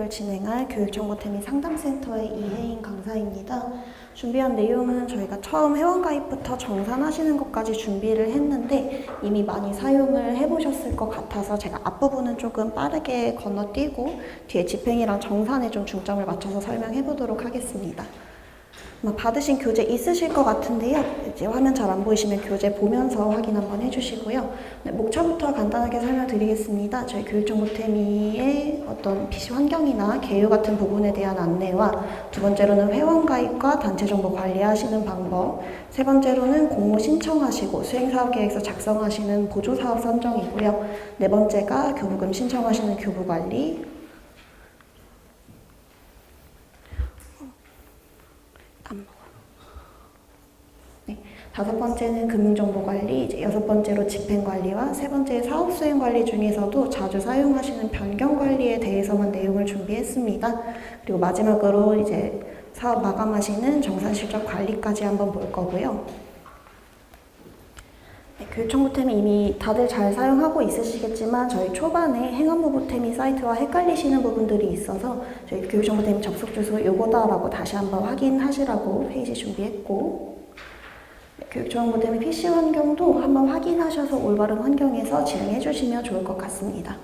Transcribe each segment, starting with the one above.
수업을 진행할 교육정보태 및 상담센터의 이혜인 강사입니다. 준비한 내용은 저희가 처음 회원가입부터 정산하시는 것까지 준비를 했는데 이미 많이 사용을 해보셨을 것 같아서 제가 앞부분은 조금 빠르게 건너뛰고 뒤에 집행이랑 정산에 좀 중점을 맞춰서 설명해 보도록 하겠습니다. 받으신 교재 있으실 것 같은데요. 이제 화면 잘 안 보이시면 교재 보면서 확인 한번 해주시고요. 목차부터 간단하게 설명드리겠습니다. 저희 교육정보태미의 어떤 PC 환경이나 개요 같은 부분에 대한 안내와 두 번째로는 회원 가입과 단체 정보 관리하시는 방법, 세 번째로는 공모 신청하시고 수행사업계획서 작성하시는 보조사업 선정이고요. 네 번째가 교부금 신청하시는 교부 관리, 다섯 번째는 금융정보관리, 이제 여섯 번째로 집행관리와 세 번째 사업수행관리 중에서도 자주 사용하시는 변경관리에 대해서만 내용을 준비했습니다. 그리고 마지막으로 이제 사업 마감하시는 정산실적관리까지 한번 볼 거고요. 교육정보템이 이미 다들 잘 사용하고 있으시겠지만 저희 초반에 행안부부템이 사이트와 헷갈리시는 부분들이 있어서 저희 교육정보템 접속 주소 요거다라고 다시 한번 확인하시라고 페이지 준비했고, 교육정보태미 PC 환경도 한번 확인하셔서 올바른 환경에서 진행해 주시면 좋을 것 같습니다.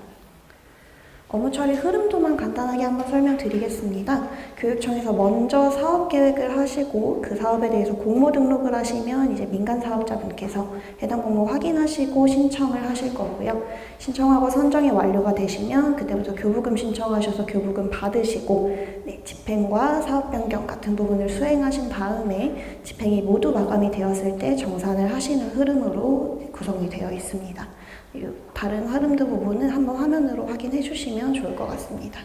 업무 처리 흐름도만 간단하게 한번 설명드리겠습니다. 교육청에서 먼저 사업 계획을 하시고 그 사업에 대해서 공모 등록을 하시면 이제 민간 사업자분께서 해당 공모 확인하시고 신청을 하실 거고요. 신청하고 선정이 완료가 되시면 그때부터 교부금 신청하셔서 교부금 받으시고 집행과 사업 변경 같은 부분을 수행하신 다음에 집행이 모두 마감이 되었을 때 정산을 하시는 흐름으로 구성이 되어 있습니다. 다른 흐름들 부분은 한번 화면으로 확인해 주시면 좋을 것 같습니다.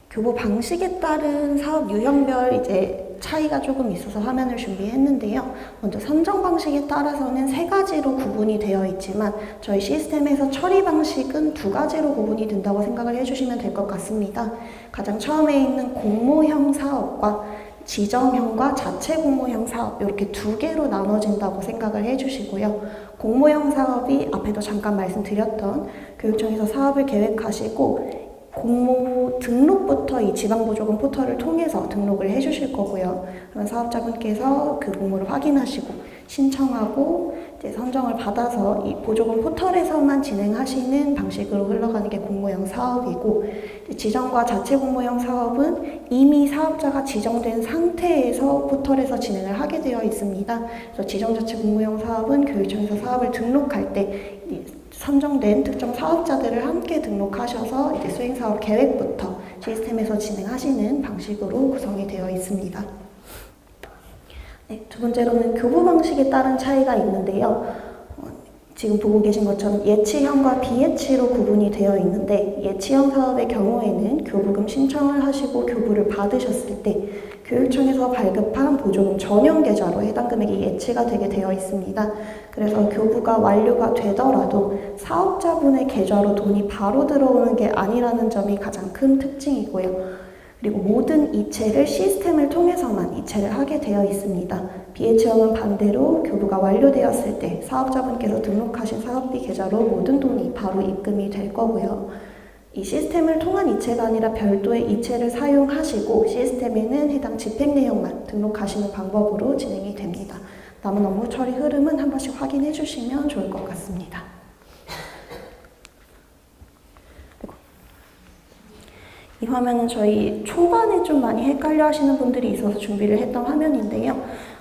교부 방식에 따른 사업 유형별 이제 차이가 조금 있어서 화면을 준비했는데요. 먼저 선정 방식에 따라서는 세 가지로 구분이 되어 있지만 저희 시스템에서 처리 방식은 두 가지로 구분이 된다고 생각을 해주시면 될 것 같습니다. 가장 처음에 있는 공모형 사업과 지정형과 자체 공모형 사업 이렇게 두 개로 나눠진다고 생각을 해주시고요. 공모형 사업이 앞에도 잠깐 말씀드렸던 교육청에서 사업을 계획하시고 공모 등록부터 이 지방보조금 포털을 통해서 등록을 해주실 거고요. 그러면 사업자분께서 그 공모를 확인하시고 신청하고 이제 선정을 받아서 이 보조금 포털에서만 진행하시는 방식으로 흘러가는 게 공모형 사업이고, 지정과 자체 공모형 사업은 이미 사업자가 지정된 상태에서 포털에서 진행을 하게 되어 있습니다. 그래서 지정 자체 공모형 사업은 교육청에서 사업을 등록할 때 선정된 특정 사업자들을 함께 등록하셔서 이제 수행사업 계획부터 시스템에서 진행하시는 방식으로 구성이 되어 있습니다. 두 번째로는 교부 방식에 따른 차이가 있는데요. 지금 보고 계신 것처럼 예치형과 비예치로 구분이 되어 있는데, 예치형 사업의 경우에는 교부금 신청을 하시고 교부를 받으셨을 때 교육청에서 발급한 보조금 전용 계좌로 해당 금액이 예치가 되게 되어 있습니다. 그래서 교부가 완료가 되더라도 사업자분의 계좌로 돈이 바로 들어오는 게 아니라는 점이 가장 큰 특징이고요. 그리고 모든 이체를 시스템을 통해서만 이체를 하게 되어 있습니다. 비예치형은 반대로 교부가 완료되었을 때 사업자분께서 등록하신 사업비 계좌로 모든 돈이 바로 입금이 될 거고요. 이 시스템을 통한 이체가 아니라 별도의 이체를 사용하시고 시스템에는 해당 집행 내용만 등록하시는 방법으로 진행이 됩니다. 남은 업무 처리 흐름은 한 번씩 확인해 주시면 좋을 것 같습니다. 이 화면은 저희 초반에 좀 많이 헷갈려 하시는 분들이 있어서 준비를 했던 화면인데요.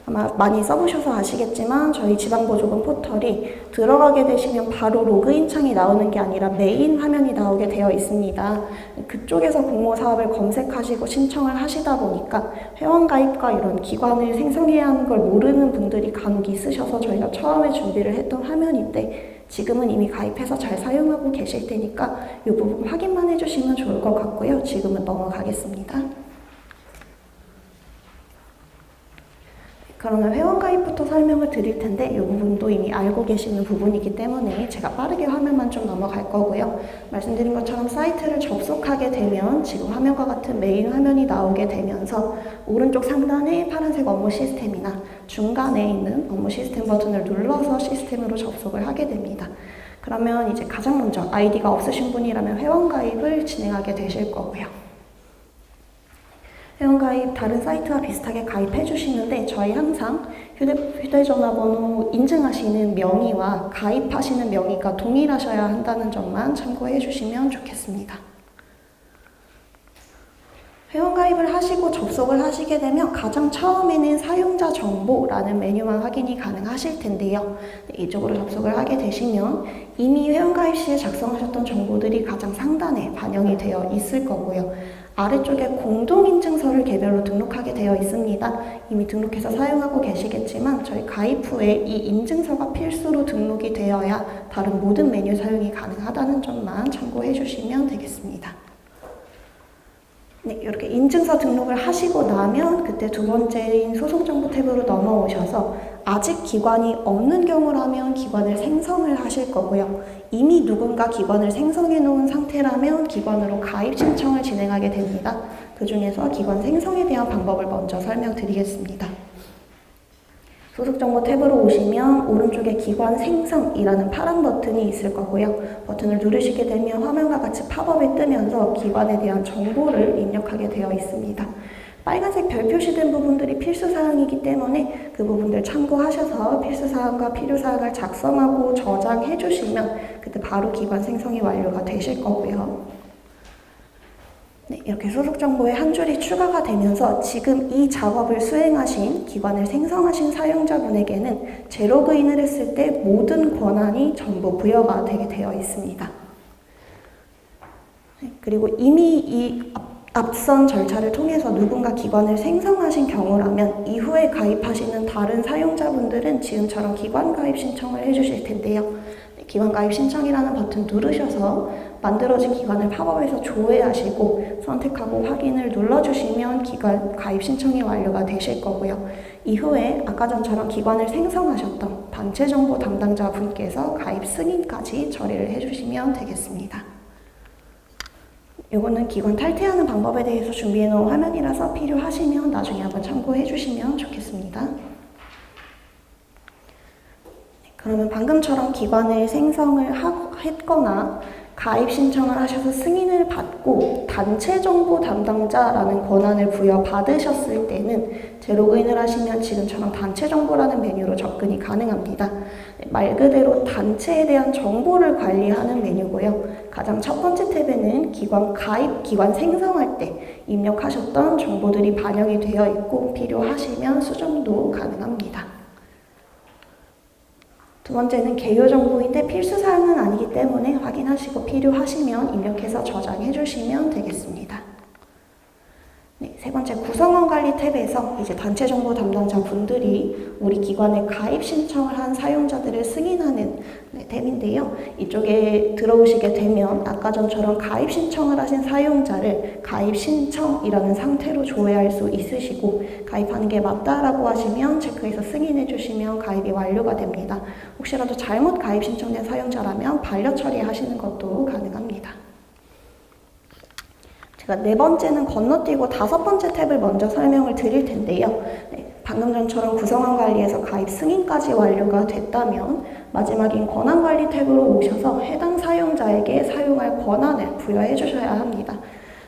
아마 많이 써보셔서 아시겠지만 저희 지방보조금 포털이 들어가게 되시면 바로 로그인 창이 나오는 게 아니라 메인 화면이 나오게 되어 있습니다. 그쪽에서 공모 사업을 검색하시고 신청을 하시다 보니까 회원가입과 이런 기관을 생성해야 하는 걸 모르는 분들이 간혹 있으셔서 저희가 처음에 준비를 했던 화면인데, 지금은 이미 가입해서 잘 사용하고 계실 테니까 이 부분 확인만 해주시면 좋을 것 같고요. 지금은 넘어가겠습니다. 그러면 회원가입부터 설명을 드릴 텐데 이 부분도 이미 알고 계시는 부분이기 때문에 제가 빠르게 화면만 좀 넘어갈 거고요. 말씀드린 것처럼 사이트를 접속하게 되면 지금 화면과 같은 메인 화면이 나오게 되면서 오른쪽 상단에 파란색 업무 시스템이나 중간에 있는 업무 시스템 버튼을 눌러서 시스템으로 접속을 하게 됩니다. 그러면 이제 가장 먼저 아이디가 없으신 분이라면 회원가입을 진행하게 되실 거고요. 회원가입 다른 사이트와 비슷하게 가입해 주시는데 저희 항상 휴대전화번호 인증하시는 명의와 가입하시는 명의가 동일하셔야 한다는 점만 참고해 주시면 좋겠습니다. 회원가입을 하시고 접속을 하시게 되면 가장 처음에는 사용자 정보라는 메뉴만 확인이 가능하실 텐데요. 이쪽으로 접속을 하게 되시면 이미 회원가입 시에 작성하셨던 정보들이 가장 상단에 반영이 되어 있을 거고요. 아래쪽에 공동인증서를 개별로 등록하게 되어 있습니다. 이미 등록해서 사용하고 계시겠지만 저희 가입 후에 이 인증서가 필수로 등록이 되어야 다른 모든 메뉴 사용이 가능하다는 점만 참고해 주시면 되겠습니다. 네, 이렇게 인증서 등록을 하시고 나면 그때 두 번째인 소속정보 탭으로 넘어오셔서 아직 기관이 없는 경우라면 기관을 생성을 하실 거고요. 이미 누군가 기관을 생성해 놓은 상태라면 기관으로 가입 신청을 진행하게 됩니다. 그 중에서 기관 생성에 대한 방법을 먼저 설명드리겠습니다. 소속정보 탭으로 오시면 오른쪽에 기관 생성이라는 파란 버튼이 있을 거고요. 버튼을 누르시게 되면 화면과 같이 팝업이 뜨면서 기관에 대한 정보를 입력하게 되어 있습니다. 빨간색 별 표시된 부분들이 필수사항이기 때문에 그 부분들 참고하셔서 필수사항과 필요사항을 작성하고 저장해 주시면 그때 바로 기관 생성이 완료가 되실 거고요. 네, 이렇게 소속 정보에 한 줄이 추가가 되면서 지금 이 작업을 수행하신 기관을 생성하신 사용자분에게는 재로그인을 했을 때 모든 권한이 전부 부여가 되게 되어 있습니다. 네, 그리고 이미 이 앞선 절차를 통해서 누군가 기관을 생성하신 경우라면 이후에 가입하시는 다른 사용자분들은 지금처럼 기관 가입 신청을 해주실 텐데요. 기관 가입 신청이라는 버튼 누르셔서 만들어진 기관을 팝업에서 조회하시고 선택하고 확인을 눌러주시면 기관 가입 신청이 완료가 되실 거고요. 이후에 아까 전처럼 기관을 생성하셨던 단체 정보 담당자 분께서 가입 승인까지 처리를 해주시면 되겠습니다. 이거는 기관 탈퇴하는 방법에 대해서 준비해 놓은 화면이라서 필요하시면 나중에 한번 참고해 주시면 좋겠습니다. 그러면 방금처럼 기관을 생성을 했거나 가입 신청을 하셔서 승인을 받고 단체 정보 담당자라는 권한을 부여받으셨을 때는 재로그인을 하시면 지금처럼 단체 정보라는 메뉴로 접근이 가능합니다. 말 그대로 단체에 대한 정보를 관리하는 메뉴고요. 가장 첫 번째 탭에는 기관 가입, 기관 생성할 때 입력하셨던 정보들이 반영이 되어 있고 필요하시면 수정도 가능합니다. 두 번째는 개요 정보인데 필수사항은 아니기 때문에 확인하시고 필요하시면 입력해서 저장해 주시면 되겠습니다. 네, 세 번째 구성원 관리 탭에서 이제 단체 정보 담당자 분들이 우리 기관에 가입 신청을 한 사용자들을 승인하는 탭인데요. 이쪽에 들어오시게 되면 아까 전처럼 가입 신청을 하신 사용자를 가입 신청이라는 상태로 조회할 수 있으시고 가입하는 게 맞다라고 하시면 체크해서 승인해 주시면 가입이 완료가 됩니다. 혹시라도 잘못 가입 신청된 사용자라면 반려 처리하시는 것도 가능합니다. 제가 네 번째는 건너뛰고 다섯 번째 탭을 먼저 설명을 드릴 텐데요. 네, 방금 전처럼 구성원 관리에서 가입 승인까지 완료가 됐다면 마지막인 권한 관리 탭으로 오셔서 해당 사용자에게 사용할 권한을 부여해 주셔야 합니다.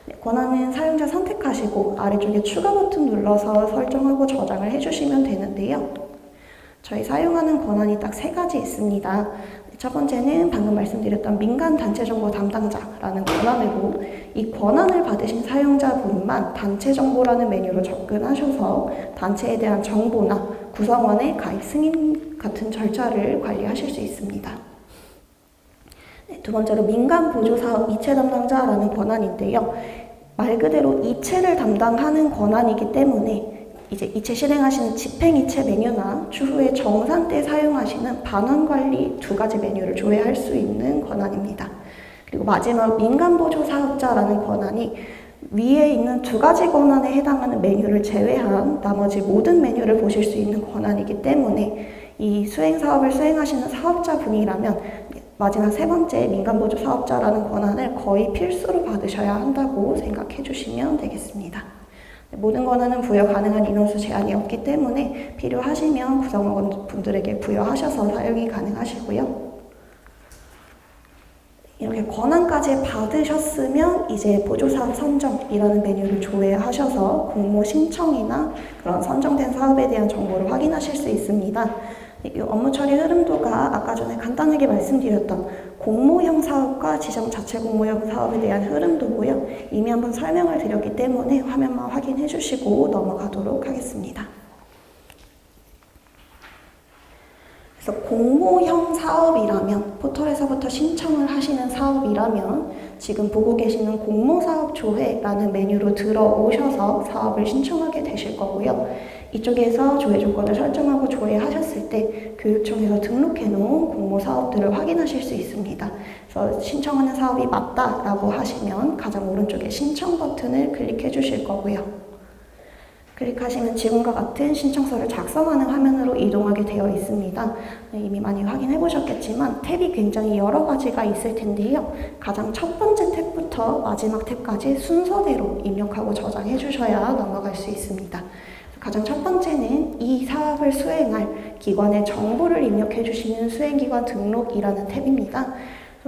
네, 권한은 사용자 선택하시고 아래쪽에 추가 버튼 눌러서 설정하고 저장을 해주시면 되는데요. 저희 사용하는 권한이 딱 세 가지 있습니다. 첫 번째는 방금 말씀드렸던 민간 단체 정보 담당자라는 권한으로 이 권한을 받으신 사용자분만 단체 정보라는 메뉴로 접근하셔서 단체에 대한 정보나 구성원의 가입 승인 같은 절차를 관리하실 수 있습니다. 네, 두 번째로 민간 보조사업 이체 담당자라는 권한인데요. 말 그대로 이체를 담당하는 권한이기 때문에 이제 이체 실행하시는 집행이체 메뉴나 추후에 정산 때 사용하시는 반환관리 두 가지 메뉴를 조회할 수 있는 권한입니다. 그리고 마지막 민간보조사업자라는 권한이 위에 있는 두 가지 권한에 해당하는 메뉴를 제외한 나머지 모든 메뉴를 보실 수 있는 권한이기 때문에 이 수행사업을 수행하시는 사업자분이라면 마지막 세 번째 민간보조사업자라는 권한을 거의 필수로 받으셔야 한다고 생각해 주시면 되겠습니다. 모든 권한은 부여 가능한 인원수 제한이 없기 때문에 필요하시면 구성원 분들에게 부여하셔서 사용이 가능하시고요. 이렇게 권한까지 받으셨으면 이제 보조사업 선정이라는 메뉴를 조회하셔서 공모 신청이나 그런 선정된 사업에 대한 정보를 확인하실 수 있습니다. 이 업무 처리 흐름도가 아까 전에 간단하게 말씀드렸던 공모형 사업과 지정 자체 공모형 사업에 대한 흐름도고요. 이미 한번 설명을 드렸기 때문에 화면만 확인해 주시고 넘어가도록 하겠습니다. 그래서 공모형 사업이라면, 포털에서부터 신청을 하시는 사업이라면 지금 보고 계시는 공모사업 조회라는 메뉴로 들어오셔서 사업을 신청하게 되실 거고요. 이쪽에서 조회 조건을 설정하고 조회하셨을 때 교육청에서 등록해 놓은 공모사업들을 확인하실 수 있습니다. 그래서 신청하는 사업이 맞다라고 하시면 가장 오른쪽에 신청 버튼을 클릭해 주실 거고요. 클릭하시면 지금과 같은 신청서를 작성하는 화면으로 이동하게 되어 있습니다. 이미 많이 확인해 보셨겠지만 탭이 굉장히 여러 가지가 있을 텐데요. 가장 첫 번째 탭부터 마지막 탭까지 순서대로 입력하고 저장해 주셔야 넘어갈 수 있습니다. 가장 첫 번째는 이 사업을 수행할 기관의 정보를 입력해 주시는 수행기관 등록이라는 탭입니다.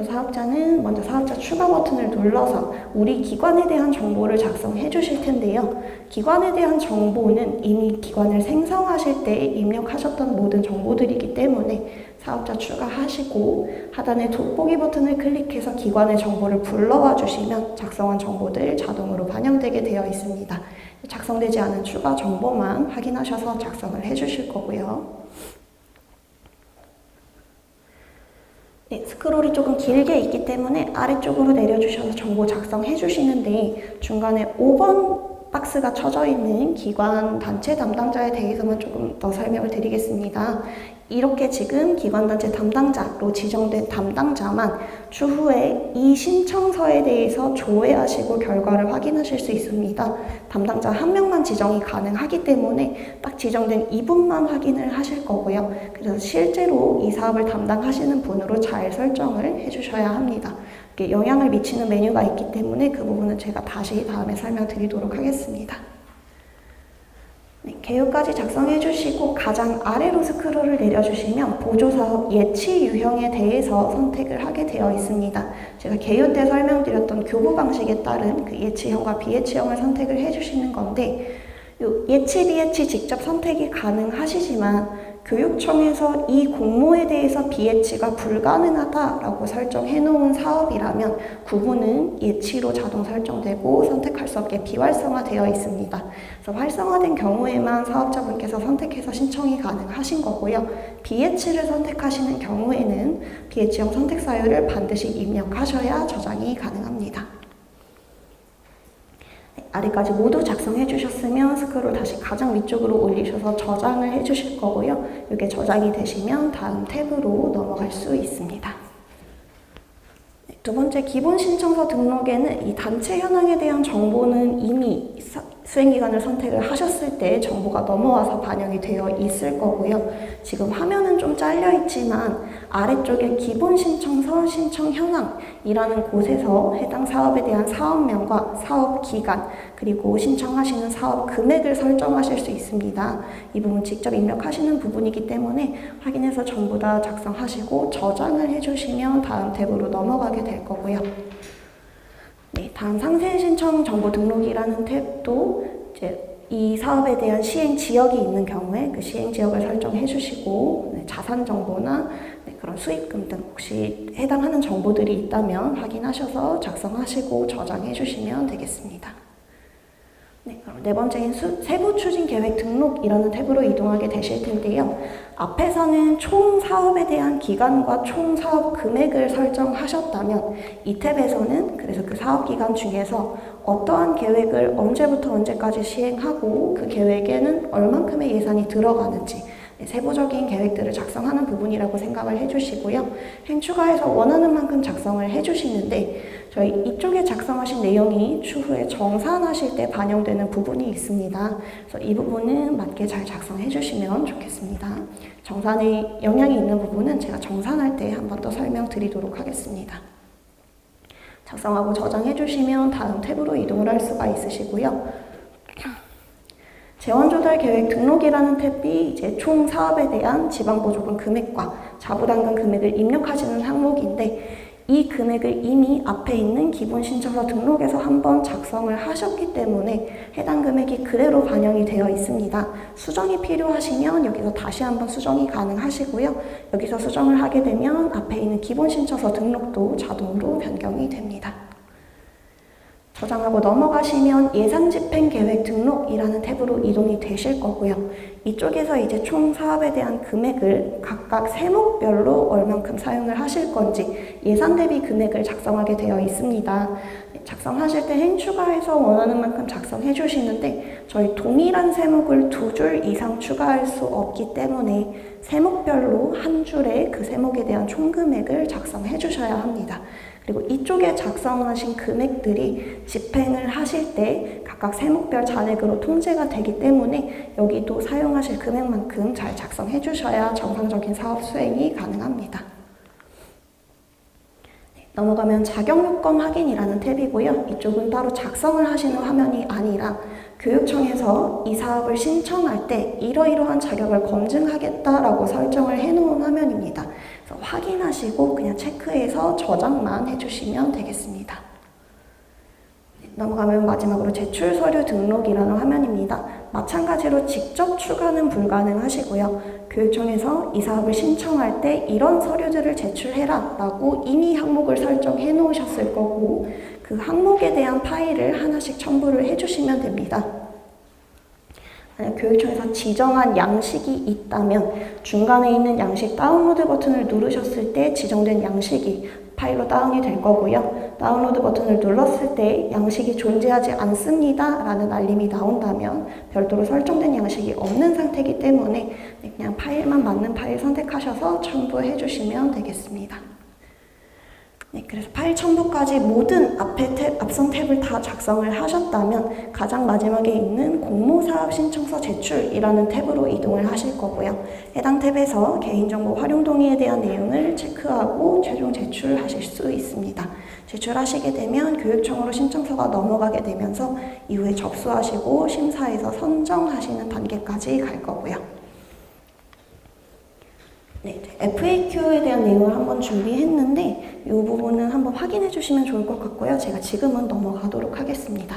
사업자는 먼저 사업자 추가 버튼을 눌러서 우리 기관에 대한 정보를 작성해 주실 텐데요. 기관에 대한 정보는 이미 기관을 생성하실 때 입력하셨던 모든 정보들이기 때문에 사업자 추가하시고 하단에 돋보기 버튼을 클릭해서 기관의 정보를 불러와 주시면 작성한 정보들 자동으로 반영되게 되어 있습니다. 작성되지 않은 추가 정보만 확인하셔서 작성을 해 주실 거고요. 네, 스크롤이 조금 길게 있기 때문에 아래쪽으로 내려주셔서 정보 작성해 주시는데 중간에 5번 박스가 쳐져 있는 기관 단체 담당자에 대해서만 조금 더 설명을 드리겠습니다. 이렇게 지금 기관단체 담당자로 지정된 담당자만 추후에 이 신청서에 대해서 조회하시고 결과를 확인하실 수 있습니다. 담당자 한 명만 지정이 가능하기 때문에 딱 지정된 이분만 확인을 하실 거고요. 그래서 실제로 이 사업을 담당하시는 분으로 잘 설정을 해주셔야 합니다. 영향을 미치는 메뉴가 있기 때문에 그 부분은 제가 다시 다음에 설명드리도록 하겠습니다. 네, 개요까지 작성해 주시고 가장 아래로 스크롤을 내려주시면 보조사업 예치 유형에 대해서 선택을 하게 되어 있습니다. 제가 개요 때 설명드렸던 교부 방식에 따른 그 예치형과 비예치형을 선택을 해 주시는 건데 예치, 비예치 직접 선택이 가능하시지만 교육청에서 이 공모에 대해서 비예치가 불가능하다라고 설정해 놓은 사업이라면 구분은 예치로 자동 설정되고 선택할 수 없게 비활성화되어 있습니다. 그래서 활성화된 경우에만 사업자분께서 선택해서 신청이 가능하신 거고요. 비예치를 선택하시는 경우에는 비예치형 선택 사유를 반드시 입력하셔야 저장이 가능합니다. 아래까지 모두 작성해 주셨으면 스크롤 다시 가장 위쪽으로 올리셔서 저장을 해 주실 거고요. 이게 저장이 되시면 다음 탭으로 넘어갈 수 있습니다. 두 번째, 기본 신청서 등록에는 이 단체 현황에 대한 정보는 이미 수행기관을 선택을 하셨을 때 정보가 넘어와서 반영이 되어 있을 거고요. 지금 화면은 좀 잘려 있지만 아래쪽에 기본 신청서 신청 현황이라는 곳에서 해당 사업에 대한 사업명과 사업 기간 그리고 신청하시는 사업 금액을 설정하실 수 있습니다. 이 부분 직접 입력하시는 부분이기 때문에 확인해서 전부 다 작성하시고 저장을 해주시면 다음 탭으로 넘어가게 될 거고요. 네, 다음 상세 신청 정보 등록이라는 탭도 이제 이 사업에 대한 시행 지역이 있는 경우에 그 시행 지역을 설정해 주시고 자산 정보나 그런 수익금 등 혹시 해당하는 정보들이 있다면 확인하셔서 작성하시고 저장해 주시면 되겠습니다. 네, 그럼 네 번째인 세부 추진 계획 등록이라는 탭으로 이동하게 되실 텐데요. 앞에서는 총 사업에 대한 기간과 총 사업 금액을 설정하셨다면 이 탭에서는 그래서 그 사업 기간 중에서 어떠한 계획을 언제부터 언제까지 시행하고 그 계획에는 얼만큼의 예산이 들어가는지 세부적인 계획들을 작성하는 부분이라고 생각을 해주시고요. 행추가해서 원하는 만큼 작성을 해주시는데 저희 이쪽에 작성하신 내용이 추후에 정산하실 때 반영되는 부분이 있습니다. 그래서 이 부분은 맞게 잘 작성해 주시면 좋겠습니다. 정산에 영향이 있는 부분은 제가 정산할 때 한 번 더 설명드리도록 하겠습니다. 작성하고 저장해 주시면 다음 탭으로 이동을 할 수가 있으시고요. 재원조달계획 등록이라는 탭이 이제 총 사업에 대한 지방보조금 금액과 자부담금 금액을 입력하시는 항목인데 이 금액을 이미 앞에 있는 기본 신청서 등록에서 한번 작성을 하셨기 때문에 해당 금액이 그대로 반영이 되어 있습니다. 수정이 필요하시면 여기서 다시 한번 수정이 가능하시고요. 여기서 수정을 하게 되면 앞에 있는 기본 신청서 등록도 자동으로 변경이 됩니다. 저장하고 넘어가시면 예상 집행 계획 등록이라는 탭으로 이동이 되실 거고요. 이쪽에서 이제 총 사업에 대한 금액을 각각 세목별로 얼만큼 사용을 하실 건지 예산 대비 금액을 작성하게 되어 있습니다. 작성하실 때 행추가해서 원하는 만큼 작성해 주시는데 저희 동일한 세목을 2줄 이상 추가할 수 없기 때문에 세목별로 한 줄에 그 세목에 대한 총 금액을 작성해 주셔야 합니다. 그리고 이쪽에 작성하신 금액들이 집행을 하실 때 각각 세목별 잔액으로 통제가 되기 때문에 여기도 사용하실 금액만큼 잘 작성해 주셔야 정상적인 사업 수행이 가능합니다. 넘어가면 자격요건 확인이라는 탭이고요. 이쪽은 따로 작성을 하시는 화면이 아니라 교육청에서 이 사업을 신청할 때 이러이러한 자격을 검증하겠다라고 설정을 해놓은 화면입니다. 그래서 확인하시고 그냥 체크해서 저장만 해주시면 되겠습니다. 넘어가면 마지막으로 제출 서류 등록이라는 화면입니다. 마찬가지로 직접 추가는 불가능하시고요. 교육청에서 이 사업을 신청할 때 이런 서류들을 제출해라 라고 이미 항목을 설정해 놓으셨을 거고 그 항목에 대한 파일을 하나씩 첨부를 해주시면 됩니다. 교육청에서 지정한 양식이 있다면 중간에 있는 양식 다운로드 버튼을 누르셨을 때 지정된 양식이 파일로 다운이 될 거고요. 다운로드 버튼을 눌렀을 때 양식이 존재하지 않습니다 라는 알림이 나온다면 별도로 설정된 양식이 없는 상태이기 때문에 그냥 파일만 맞는 파일 선택하셔서 첨부해 주시면 되겠습니다. 그래서 파일 첨부까지 모든 앞선 탭을 다 작성을 하셨다면 가장 마지막에 있는 공모사업 신청서 제출이라는 탭으로 이동을 하실 거고요. 해당 탭에서 개인정보 활용 동의에 대한 내용을 체크하고 최종 제출하실 수 있습니다. 제출하시게 되면 교육청으로 신청서가 넘어가게 되면서 이후에 접수하시고 심사에서 선정하시는 단계까지 갈 거고요. FAQ에 대한 내용을 한번 준비했는데 이 부분은 한번 확인해 주시면 좋을 것 같고요. 제가 지금은 넘어가도록 하겠습니다.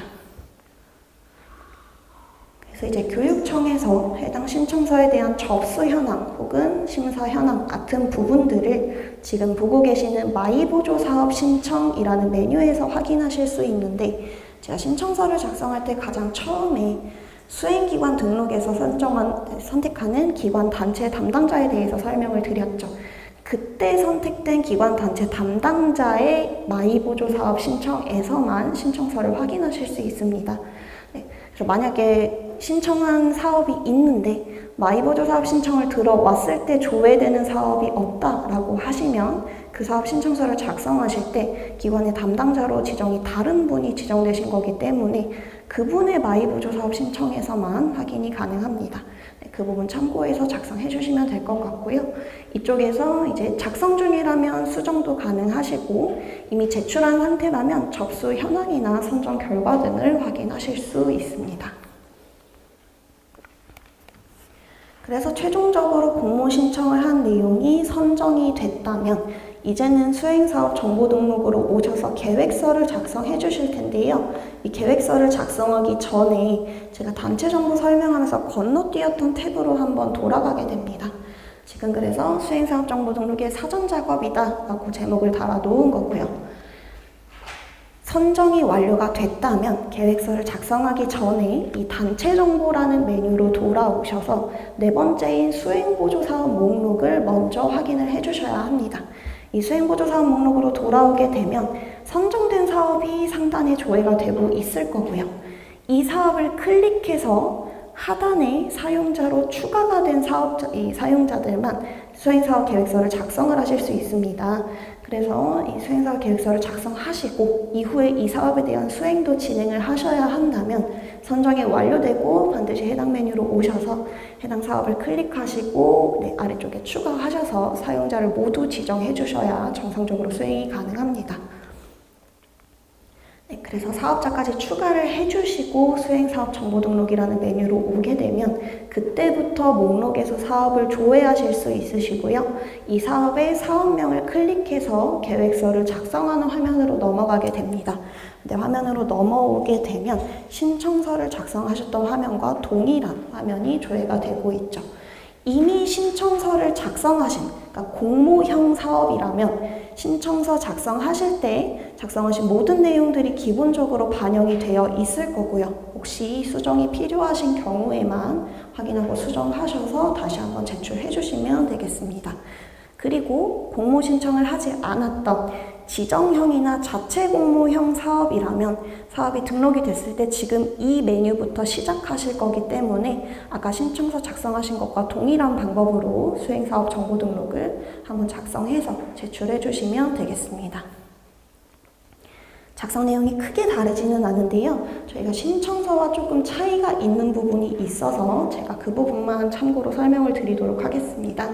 그래서 이제 교육청에서 해당 신청서에 대한 접수 현황 혹은 심사 현황 같은 부분들을 지금 보고 계시는 마이보조 사업 신청이라는 메뉴에서 확인하실 수 있는데 제가 신청서를 작성할 때 가장 처음에 수행기관 등록에서 선택하는 기관 단체 담당자에 대해서 설명을 드렸죠. 그때 선택된 기관 단체 담당자의 마이보조 사업 신청에서만 신청서를 확인하실 수 있습니다. 그래서 만약에 신청한 사업이 있는데 마이보조 사업 신청을 들어왔을 때 조회되는 사업이 없다라고 하시면 그 사업 신청서를 작성하실 때 기관의 담당자로 지정이 다른 분이 지정되신 거기 때문에 그분의 마이보조 사업 신청에서만 확인이 가능합니다. 그 부분 참고해서 작성해 주시면 될 것 같고요. 이쪽에서 이제 작성 중이라면 수정도 가능하시고 이미 제출한 상태라면 접수 현황이나 선정 결과 등을 확인하실 수 있습니다. 그래서 최종적으로 공모 신청을 한 내용이 선정이 됐다면 이제는 수행사업 정보 등록으로 오셔서 계획서를 작성해 주실 텐데요. 이 계획서를 작성하기 전에 제가 단체 정보 설명하면서 건너뛰었던 탭으로 한번 돌아가게 됩니다. 지금 그래서 수행사업 정보 등록의 사전 작업이다 라고 제목을 달아 놓은 거고요. 선정이 완료가 됐다면 계획서를 작성하기 전에 이 단체 정보라는 메뉴로 돌아오셔서 네 번째인 수행보조사업 목록을 먼저 확인을 해주셔야 합니다. 이 수행보조사업 목록으로 돌아오게 되면 선정된 사업이 상단에 조회가 되고 있을 거고요. 이 사업을 클릭해서 하단에 사용자로 추가가 된 사용자들만 수행사업 계획서를 작성을 하실 수 있습니다. 그래서 이 수행사업 계획서를 작성하시고 이후에 이 사업에 대한 수행도 진행을 하셔야 한다면 선정이 완료되고 반드시 해당 메뉴로 오셔서 해당 사업을 클릭하시고 아래쪽에 추가하셔서 사용자를 모두 지정해 주셔야 정상적으로 수행이 가능합니다. 그래서 사업자까지 추가를 해주시고 수행사업 정보등록이라는 메뉴로 오게 되면 그때부터 목록에서 사업을 조회하실 수 있으시고요. 이 사업의 사업명을 클릭해서 계획서를 작성하는 화면으로 넘어가게 됩니다. 근데 화면으로 넘어오게 되면 신청서를 작성하셨던 화면과 동일한 화면이 조회가 되고 있죠. 이미 신청서를 작성하신, 그러니까 공모형 사업이라면 신청서 작성하실 때 작성하신 모든 내용들이 기본적으로 반영이 되어 있을 거고요. 혹시 수정이 필요하신 경우에만 확인하고 수정하셔서 다시 한번 제출해 주시면 되겠습니다. 그리고 공모 신청을 하지 않았던 지정형이나 자체 공모형 사업이라면 사업이 등록이 됐을 때 지금 이 메뉴부터 시작하실 거기 때문에 아까 신청서 작성하신 것과 동일한 방법으로 수행사업 정보 등록을 한번 작성해서 제출해 주시면 되겠습니다. 작성 내용이 크게 다르지는 않은데요. 저희가 신청서와 조금 차이가 있는 부분이 있어서 제가 그 부분만 참고로 설명을 드리도록 하겠습니다.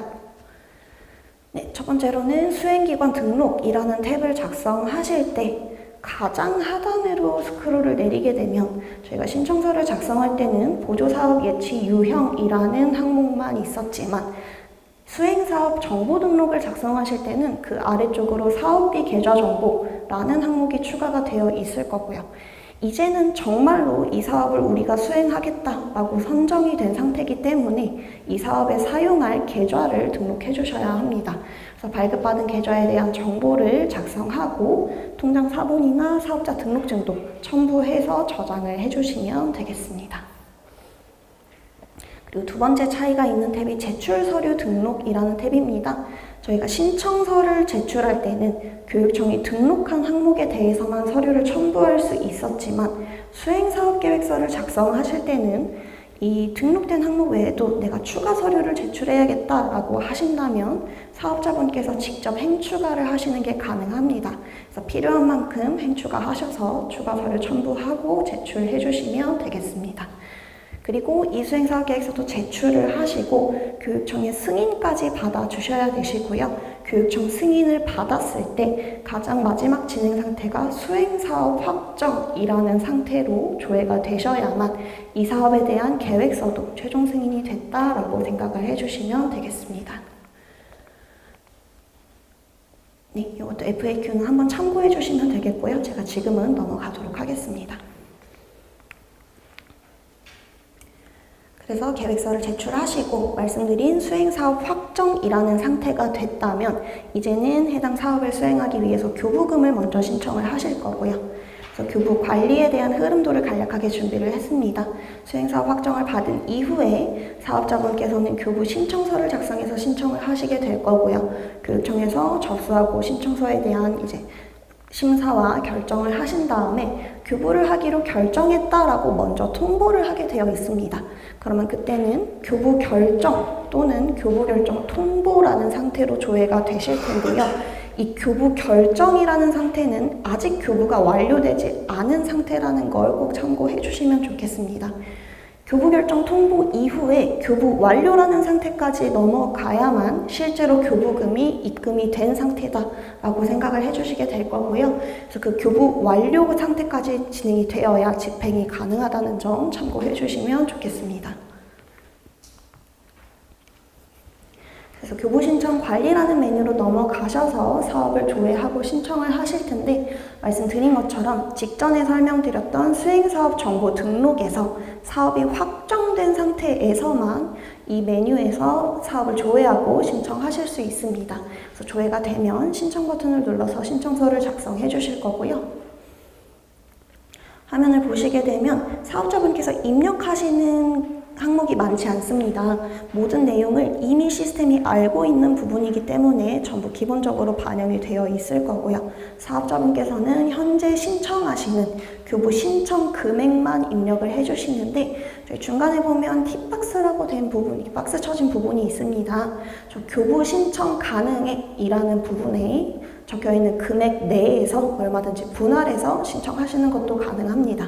네, 첫 번째로는 수행기관 등록이라는 탭을 작성하실 때 가장 하단으로 스크롤을 내리게 되면 저희가 신청서를 작성할 때는 보조사업 예치 유형이라는 항목만 있었지만 수행사업 정보 등록을 작성하실 때는 그 아래쪽으로 사업비 계좌 정보라는 항목이 추가가 되어 있을 거고요. 이제는 정말로 이 사업을 우리가 수행하겠다라고 선정이 된 상태이기 때문에 이 사업에 사용할 계좌를 등록해 주셔야 합니다. 그래서 발급받은 계좌에 대한 정보를 작성하고 통장 사본이나 사업자 등록증도 첨부해서 저장을 해주시면 되겠습니다. 그리고 두 번째 차이가 있는 탭이 제출 서류 등록이라는 탭입니다. 저희가 신청서를 제출할 때는 교육청이 등록한 항목에 대해서만 서류를 첨부할 수 있었지만 수행사업계획서를 작성하실 때는 이 등록된 항목 외에도 내가 추가 서류를 제출해야겠다라고 하신다면 사업자분께서 직접 행추가를 하시는 게 가능합니다. 그래서 필요한 만큼 행추가하셔서 추가 서류 첨부하고 제출해 주시면 되겠습니다. 그리고 이 수행사업계획서도 제출을 하시고 교육청의 승인까지 받아주셔야 되시고요. 교육청 승인을 받았을 때 가장 마지막 진행 상태가 수행사업 확정이라는 상태로 조회가 되셔야만 이 사업에 대한 계획서도 최종 승인이 됐다라고 생각을 해주시면 되겠습니다. 네, 이것도 FAQ는 한번 참고해 주시면 되겠고요. 제가 지금은 넘어가도록 하겠습니다. 그래서 계획서를 제출하시고 말씀드린 수행사업 확정이라는 상태가 됐다면 이제는 해당 사업을 수행하기 위해서 교부금을 먼저 신청을 하실 거고요. 그래서 교부 관리에 대한 흐름도를 간략하게 준비를 했습니다. 수행사업 확정을 받은 이후에 사업자분께서는 교부 신청서를 작성해서 신청을 하시게 될 거고요. 교육청에서 접수하고 신청서에 대한 이제 심사와 결정을 하신 다음에 교부를 하기로 결정했다라고 먼저 통보를 하게 되어 있습니다. 그러면 그때는 교부 결정 또는 교부 결정 통보라는 상태로 조회가 되실 텐데요. 이 교부 결정이라는 상태는 아직 교부가 완료되지 않은 상태라는 걸 꼭 참고해 주시면 좋겠습니다. 교부 결정 통보 이후에 교부 완료라는 상태까지 넘어가야만 실제로 교부금이 입금이 된 상태다라고 생각을 해주시게 될 거고요. 그래서 그 교부 완료 상태까지 진행이 되어야 집행이 가능하다는 점 참고해 주시면 좋겠습니다. 그래서 교부 신청 관리라는 메뉴로 넘어가셔서 사업을 조회하고 신청을 하실 텐데 말씀드린 것처럼 직전에 설명드렸던 수행사업 정보 등록에서 사업이 확정된 상태에서만 이 메뉴에서 사업을 조회하고 신청하실 수 있습니다. 그래서 조회가 되면 신청 버튼을 눌러서 신청서를 작성해 주실 거고요. 화면을 보시게 되면 사업자분께서 입력하시는 항목이 많지 않습니다. 모든 내용을 이미 시스템이 알고 있는 부분이기 때문에 전부 기본적으로 반영이 되어 있을 거고요. 사업자분께서는 현재 신청하시는 교부 신청 금액만 입력을 해주시는데 저희 중간에 보면 팁박스라고 된 부분, 박스 쳐진 부분이 있습니다. 저 교부 신청 가능액이라는 부분에 적혀있는 금액 내에서 얼마든지 분할해서 신청하시는 것도 가능합니다.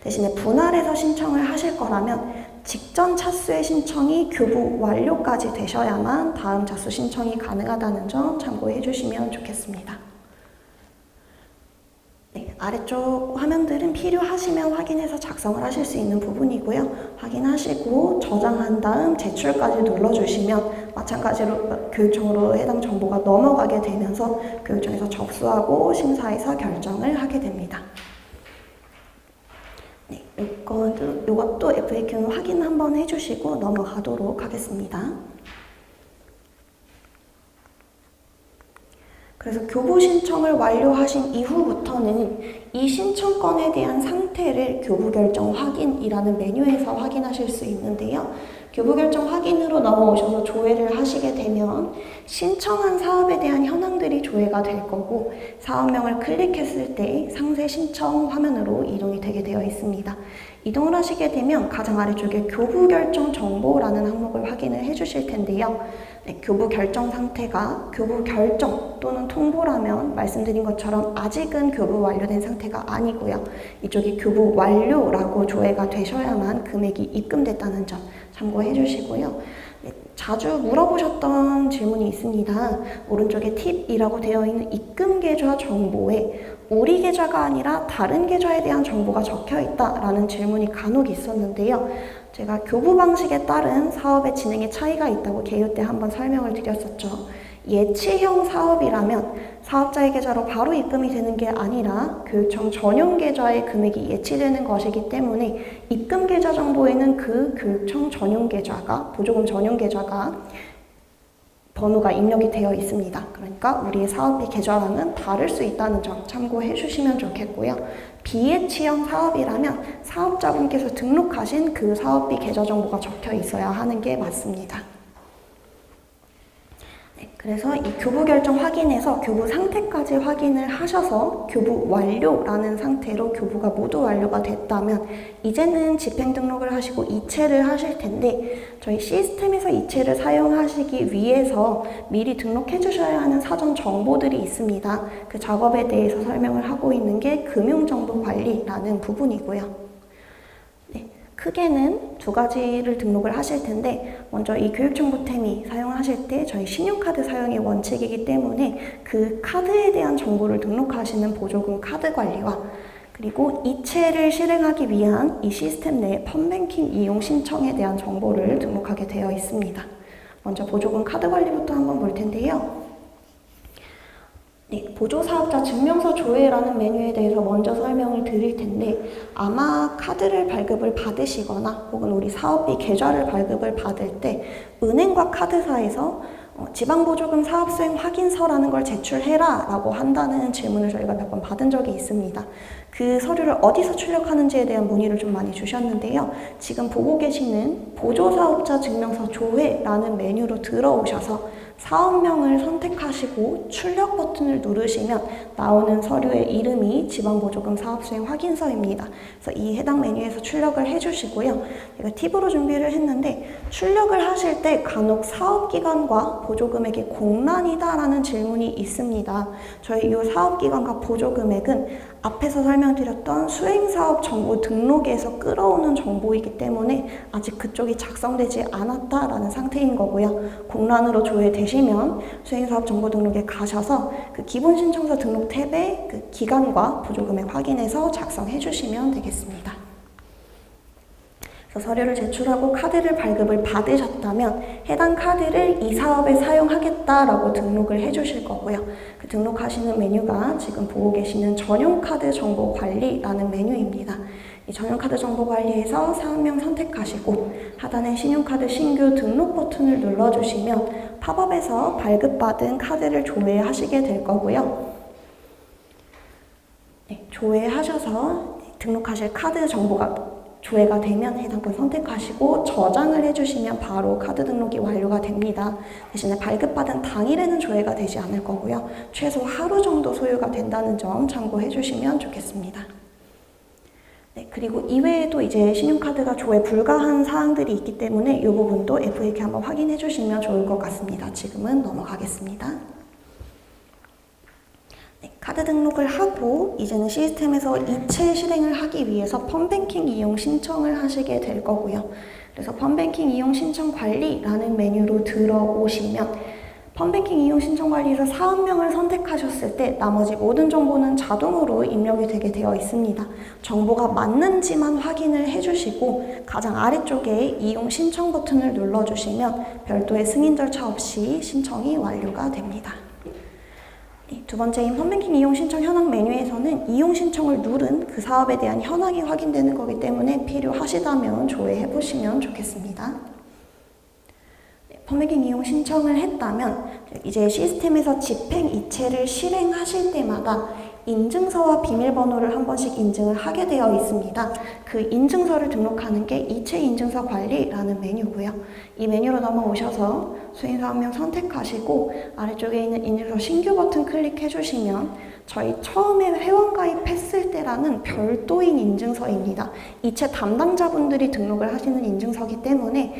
대신에 분할해서 신청을 하실 거라면 직전 차수의 신청이 교부 완료까지 되셔야만 다음 차수 신청이 가능하다는 점 참고해 주시면 좋겠습니다. 네, 아래쪽 화면들은 필요하시면 확인해서 작성을 하실 수 있는 부분이고요. 확인하시고 저장한 다음 제출까지 눌러주시면 마찬가지로 교육청으로 해당 정보가 넘어가게 되면서 교육청에서 접수하고 심사해서 결정을 하게 됩니다. 네, 이것도 FAQ는 확인 한번 해주시고 넘어가도록 하겠습니다. 그래서 교부 신청을 완료하신 이후부터는 이 신청건에 대한 상태를 교부 결정 확인이라는 메뉴에서 확인하실 수 있는데요. 교부 결정 확인으로 넘어오셔서 조회를 하시게 되면 신청한 사업에 대한 현황들이 조회가 될 거고 사업명을 클릭했을 때 상세 신청 화면으로 이동이 되게 되어 있습니다. 이동을 하시게 되면 가장 아래쪽에 교부 결정 정보라는 항목을 확인을 해 주실 텐데요. 네, 교부 결정 상태가 교부 결정 또는 통보라면 말씀드린 것처럼 아직은 교부 완료된 상태가 아니고요. 이쪽이 교부 완료라고 조회가 되셔야만 금액이 입금됐다는 점 참고해 주시고요. 네, 자주 물어보셨던 질문이 있습니다. 오른쪽에 팁이라고 되어 있는 입금 계좌 정보에 우리 계좌가 아니라 다른 계좌에 대한 정보가 적혀 있다라는 질문이 간혹 있었는데요. 제가 교부 방식에 따른 사업의 진행에 차이가 있다고 개요 때 한번 설명을 드렸었죠. 예치형 사업이라면 사업자의 계좌로 바로 입금이 되는 게 아니라 교육청 전용 계좌에 금액이 예치되는 것이기 때문에 입금 계좌 정보에는 그 교육청 전용 계좌가, 보조금 전용 계좌가 번호가 입력이 되어 있습니다. 그러니까 우리의 사업비 계좌랑은 다를 수 있다는 점 참고해 주시면 좋겠고요. 비예치형 사업이라면 사업자분께서 등록하신 그 사업비 계좌 정보가 적혀 있어야 하는 게 맞습니다. 그래서 이 교부 결정 확인에서 교부 상태까지 확인을 하셔서 교부 완료라는 상태로 교부가 모두 완료가 됐다면 이제는 집행 등록을 하시고 이체를 하실 텐데 저희 시스템에서 이체를 사용하시기 위해서 미리 등록해 주셔야 하는 사전 정보들이 있습니다. 그 작업에 대해서 설명을 하고 있는 게 금융정보관리라는 부분이고요. 크게는 두 가지를 등록을 하실 텐데 먼저 이 교육청 보탬이 사용하실 때 저희 신용카드 사용의 원칙이기 때문에 그 카드에 대한 정보를 등록하시는 보조금 카드 관리와 그리고 이체를 실행하기 위한 이 시스템 내 펀뱅킹 이용 신청에 대한 정보를 등록하게 되어 있습니다. 먼저 보조금 카드 관리부터 한번 볼 텐데요. 네, 보조사업자 증명서 조회라는 메뉴에 대해서 먼저 설명을 드릴 텐데 아마 카드를 발급을 받으시거나 혹은 우리 사업비 계좌를 발급을 받을 때 은행과 카드사에서 지방보조금 사업수행 확인서라는 걸 제출해라 라고 한다는 질문을 저희가 몇 번 받은 적이 있습니다. 그 서류를 어디서 출력하는지에 대한 문의를 좀 많이 주셨는데요. 지금 보고 계시는 보조사업자 증명서 조회라는 메뉴로 들어오셔서 사업명을 선택하시고 출력 버튼을 누르시면 나오는 서류의 이름이 지방보조금 사업수행 확인서입니다. 그래서 이 해당 메뉴에서 출력을 해주시고요. 제가 팁으로 준비를 했는데 출력을 하실 때 간혹 사업기간과 보조금액이 공란이다라는 질문이 있습니다. 저희 이 사업기간과 보조금액은 앞에서 설명드렸던 수행사업 정보 등록에서 끌어오는 정보이기 때문에 아직 그쪽이 작성되지 않았다라는 상태인 거고요. 공란으로 조회되시면 수행사업 정보 등록에 가셔서 그 기본 신청서 등록 탭에 그 기간과 보조금액 확인해서 작성해 주시면 되겠습니다. 그래서 서류를 제출하고 카드를 발급을 받으셨다면 해당 카드를 이 사업에 사용하겠다라고 등록을 해주실 거고요. 그 등록하시는 메뉴가 지금 보고 계시는 전용카드 정보 관리라는 메뉴입니다. 이 전용카드 정보 관리에서 사업명 선택하시고 하단에 신용카드 신규 등록 버튼을 눌러주시면 팝업에서 발급받은 카드를 조회하시게 될 거고요. 네, 조회하셔서 등록하실 카드 정보가 조회가 되면 해당 분 선택하시고 저장을 해주시면 바로 카드 등록이 완료가 됩니다. 대신에 발급받은 당일에는 조회가 되지 않을 거고요. 최소 하루 정도 소요가 된다는 점 참고해 주시면 좋겠습니다. 네, 그리고 이외에도 이제 신용카드가 조회 불가한 사항들이 있기 때문에 이 부분도 FAQ 한번 확인해 주시면 좋을 것 같습니다. 지금은 넘어가겠습니다. 카드 등록을 하고 이제는 시스템에서 이체 실행을 하기 위해서 펀뱅킹 이용 신청을 하시게 될 거고요. 그래서 펀뱅킹 이용 신청 관리라는 메뉴로 들어오시면 펀뱅킹 이용 신청 관리에서 사업명을 선택하셨을 때 나머지 모든 정보는 자동으로 입력이 되게 되어 있습니다. 정보가 맞는지만 확인을 해주시고 가장 아래쪽에 이용 신청 버튼을 눌러주시면 별도의 승인 절차 없이 신청이 완료가 됩니다. 두 번째인 펀뱅킹 이용 신청 현황 메뉴에서는 이용 신청을 누른 그 사업에 대한 현황이 확인되는 거기 때문에 필요하시다면 조회해 보시면 좋겠습니다. 펀뱅킹 이용 신청을 했다면 이제 시스템에서 집행 이체를 실행하실 때마다 인증서와 비밀번호를 한 번씩 인증을 하게 되어 있습니다. 그 인증서를 등록하는 게 이체 인증서 관리라는 메뉴고요. 이 메뉴로 넘어오셔서 수행사업명 선택하시고 아래쪽에 있는 인증서 신규 버튼 클릭해 주시면 저희 처음에 회원 가입했을 때라는 별도인 인증서입니다. 이체 담당자분들이 등록을 하시는 인증서이기 때문에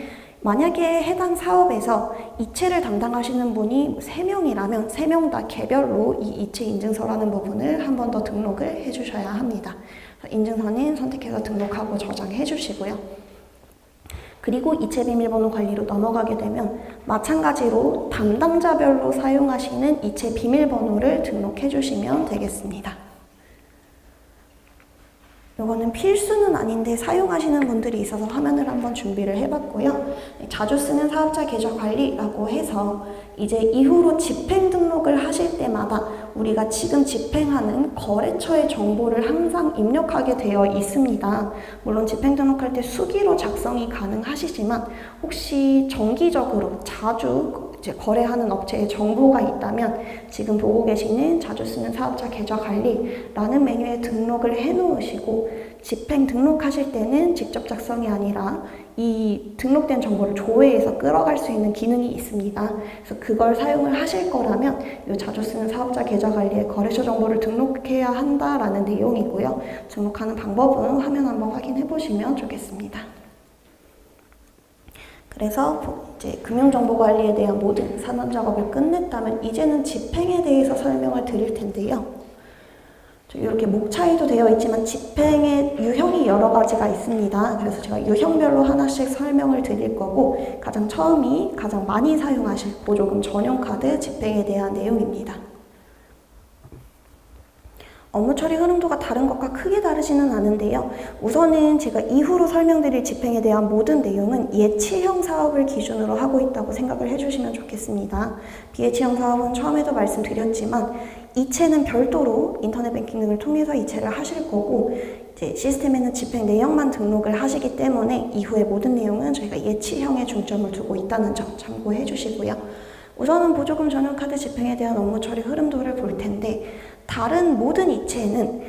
만약에 해당 사업에서 이체를 담당하시는 분이 3명이라면 3명 다 개별로 이 이체 인증서라는 부분을 한 번 더 등록을 해주셔야 합니다. 인증서는 선택해서 등록하고 저장해 주시고요. 그리고 이체 비밀번호 관리로 넘어가게 되면 마찬가지로 담당자별로 사용하시는 이체 비밀번호를 등록해 주시면 되겠습니다. 이거는 필수는 아닌데 사용하시는 분들이 있어서 화면을 한번 준비를 해봤고요. 자주 쓰는 사업자 계좌 관리라고 해서 이제 이후로 집행 등록을 하실 때마다 우리가 지금 집행하는 거래처의 정보를 항상 입력하게 되어 있습니다. 물론 집행 등록할 때 수기로 작성이 가능하시지만 혹시 정기적으로 자주 이제 거래하는 업체의 정보가 있다면 지금 보고 계시는 자주 쓰는 사업자 계좌 관리라는 메뉴에 등록을 해 놓으시고 집행 등록하실 때는 직접 작성이 아니라 이 등록된 정보를 조회해서 끌어갈 수 있는 기능이 있습니다. 그래서 그걸 사용을 하실 거라면 이 자주 쓰는 사업자 계좌 관리에 거래처 정보를 등록해야 한다라는 내용이고요. 등록하는 방법은 화면 한번 확인해 보시면 좋겠습니다. 그래서 이제 금융정보관리에 대한 모든 산원 작업을 끝냈다면 이제는 집행에 대해서 설명을 드릴 텐데요. 이렇게 목차에도 되어 있지만 집행의 유형이 여러 가지가 있습니다. 그래서 제가 유형별로 하나씩 설명을 드릴 거고 가장 처음이 가장 많이 사용하실 보조금 전용카드 집행에 대한 내용입니다. 업무 처리 흐름도가 다른 것과 크게 다르지는 않은데요. 우선은 제가 이후로 설명드릴 집행에 대한 모든 내용은 예치형 사업을 기준으로 하고 있다고 생각을 해주시면 좋겠습니다. 비예치형 사업은 처음에도 말씀드렸지만 이체는 별도로 인터넷 뱅킹 등을 통해서 이체를 하실 거고 이제 시스템에는 집행 내역만 등록을 하시기 때문에 이후의 모든 내용은 저희가 예치형에 중점을 두고 있다는 점 참고해 주시고요. 우선은 보조금 전용카드 집행에 대한 업무 처리 흐름도를 볼 텐데 다른 모든 이체는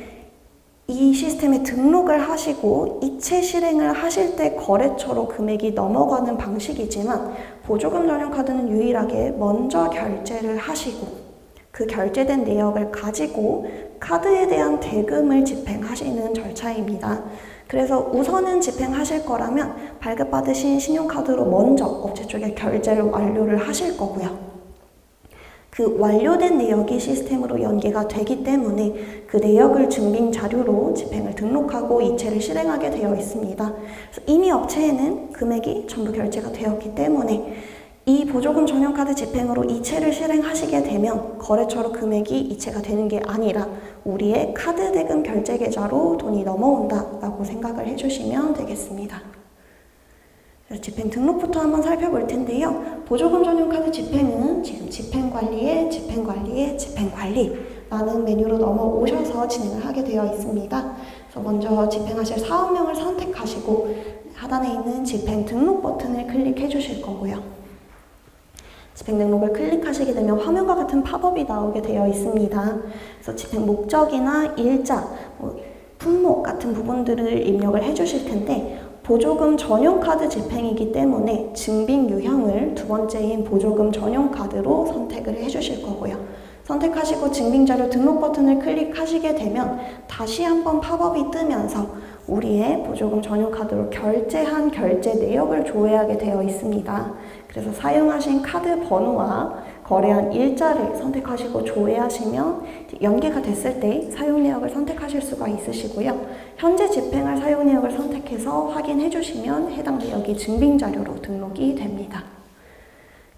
이 시스템에 등록을 하시고 이체 실행을 하실 때 거래처로 금액이 넘어가는 방식이지만 보조금 전용카드는 유일하게 먼저 결제를 하시고 그 결제된 내역을 가지고 카드에 대한 대금을 집행하시는 절차입니다. 그래서 우선은 집행하실 거라면 발급받으신 신용카드로 먼저 업체 쪽에 결제를 완료를 하실 거고요. 그 완료된 내역이 시스템으로 연계가 되기 때문에 그 내역을 증빙 자료로 집행을 등록하고 이체를 실행하게 되어 있습니다. 그래서 이미 업체에는 금액이 전부 결제가 되었기 때문에 이 보조금 전용카드 집행으로 이체를 실행하시게 되면 거래처로 금액이 이체가 되는 게 아니라 우리의 카드 대금 결제 계좌로 돈이 넘어온다라고 생각을 해주시면 되겠습니다. 집행 등록부터 한번 살펴볼 텐데요. 보조금 전용카드 집행은 지금 집행관리에 집행관리라는 메뉴로 넘어오셔서 진행을 하게 되어 있습니다. 그래서 먼저 집행하실 사업명을 선택하시고 하단에 있는 집행 등록 버튼을 클릭해 주실 거고요. 집행 등록을 클릭하시게 되면 화면과 같은 팝업이 나오게 되어 있습니다. 그래서 집행 목적이나 일자, 품목 같은 부분들을 입력을 해 주실 텐데 보조금 전용카드 집행이기 때문에 증빙 유형을 두 번째인 보조금 전용카드로 선택을 해주실 거고요. 선택하시고 증빙자료 등록 버튼을 클릭하시게 되면 다시 한번 팝업이 뜨면서 우리의 보조금 전용카드로 결제한 결제 내역을 조회하게 되어 있습니다. 그래서 사용하신 카드 번호와 거래한 일자를 선택하시고 조회하시면 연계가 됐을 때 사용 내역을 선택하실 수가 있으시고요. 현재 집행할 사용 내역을 선택해서 확인해 주시면 해당 내역이 증빙 자료로 등록이 됩니다.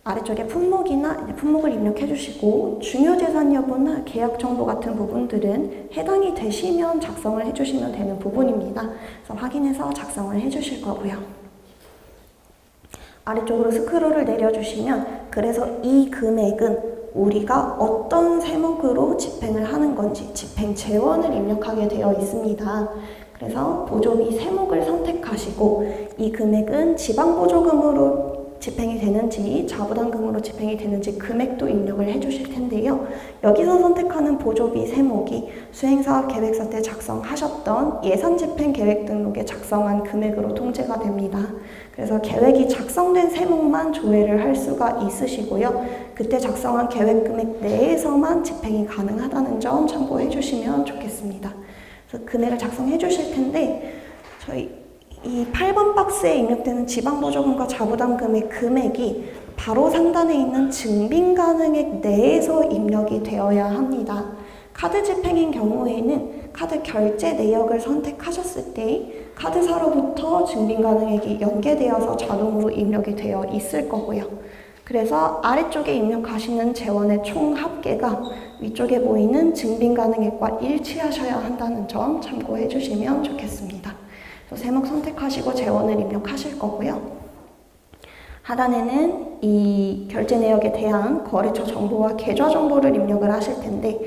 아래쪽에 품목이나 품목을 입력해 주시고 중요 재산 여부나 계약 정보 같은 부분들은 해당이 되시면 작성을 해 주시면 되는 부분입니다. 그래서 확인해서 작성을 해 주실 거고요. 아래쪽으로 스크롤을 내려주시면 그래서 이 금액은 우리가 어떤 세목으로 집행을 하는 건지 집행 재원을 입력하게 되어 있습니다. 그래서 보조비 세목을 선택하시고 이 금액은 지방보조금으로 집행이 되는지 자부담금으로 집행이 되는지 금액도 입력을 해주실 텐데요. 여기서 선택하는 보조비 세목이 수행사업 계획서 때 작성하셨던 예산집행 계획 등록에 작성한 금액으로 통제가 됩니다. 그래서 계획이 작성된 세목만 조회를 할 수가 있으시고요. 그때 작성한 계획 금액 내에서만 집행이 가능하다는 점 참고해 주시면 좋겠습니다. 그래서 금액을 작성해 주실 텐데 저희 이 8번 박스에 입력되는 지방보조금과 자부담금의 금액이 바로 상단에 있는 증빙가능액 내에서 입력이 되어야 합니다. 카드 집행인 경우에는 카드 결제 내역을 선택하셨을 때 카드사로부터 증빙가능액이 연계되어서 자동으로 입력이 되어 있을 거고요. 그래서 아래쪽에 입력하시는 재원의 총 합계가 위쪽에 보이는 증빙가능액과 일치하셔야 한다는 점 참고해 주시면 좋겠습니다. 세목 선택하시고 재원을 입력하실 거고요. 하단에는 이 결제 내역에 대한 거래처 정보와 계좌 정보를 입력을 하실 텐데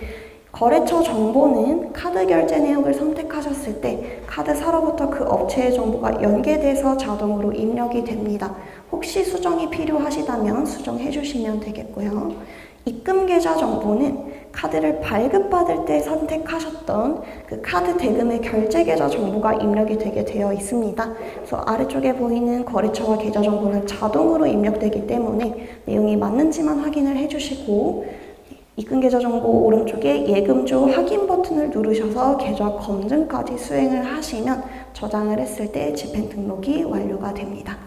거래처 정보는 카드 결제 내역을 선택하셨을 때 카드사로부터 그 업체의 정보가 연계돼서 자동으로 입력이 됩니다. 혹시 수정이 필요하시다면 수정해 주시면 되겠고요. 입금 계좌 정보는 카드를 발급받을 때 선택하셨던 그 카드 대금의 결제 계좌 정보가 입력이 되게 되어 있습니다. 그래서 아래쪽에 보이는 거래처와 계좌 정보는 자동으로 입력되기 때문에 내용이 맞는지만 확인을 해주시고 입금 계좌 정보 오른쪽에 예금조 확인 버튼을 누르셔서 계좌 검증까지 수행을 하시면 저장을 했을 때 집행 등록이 완료가 됩니다.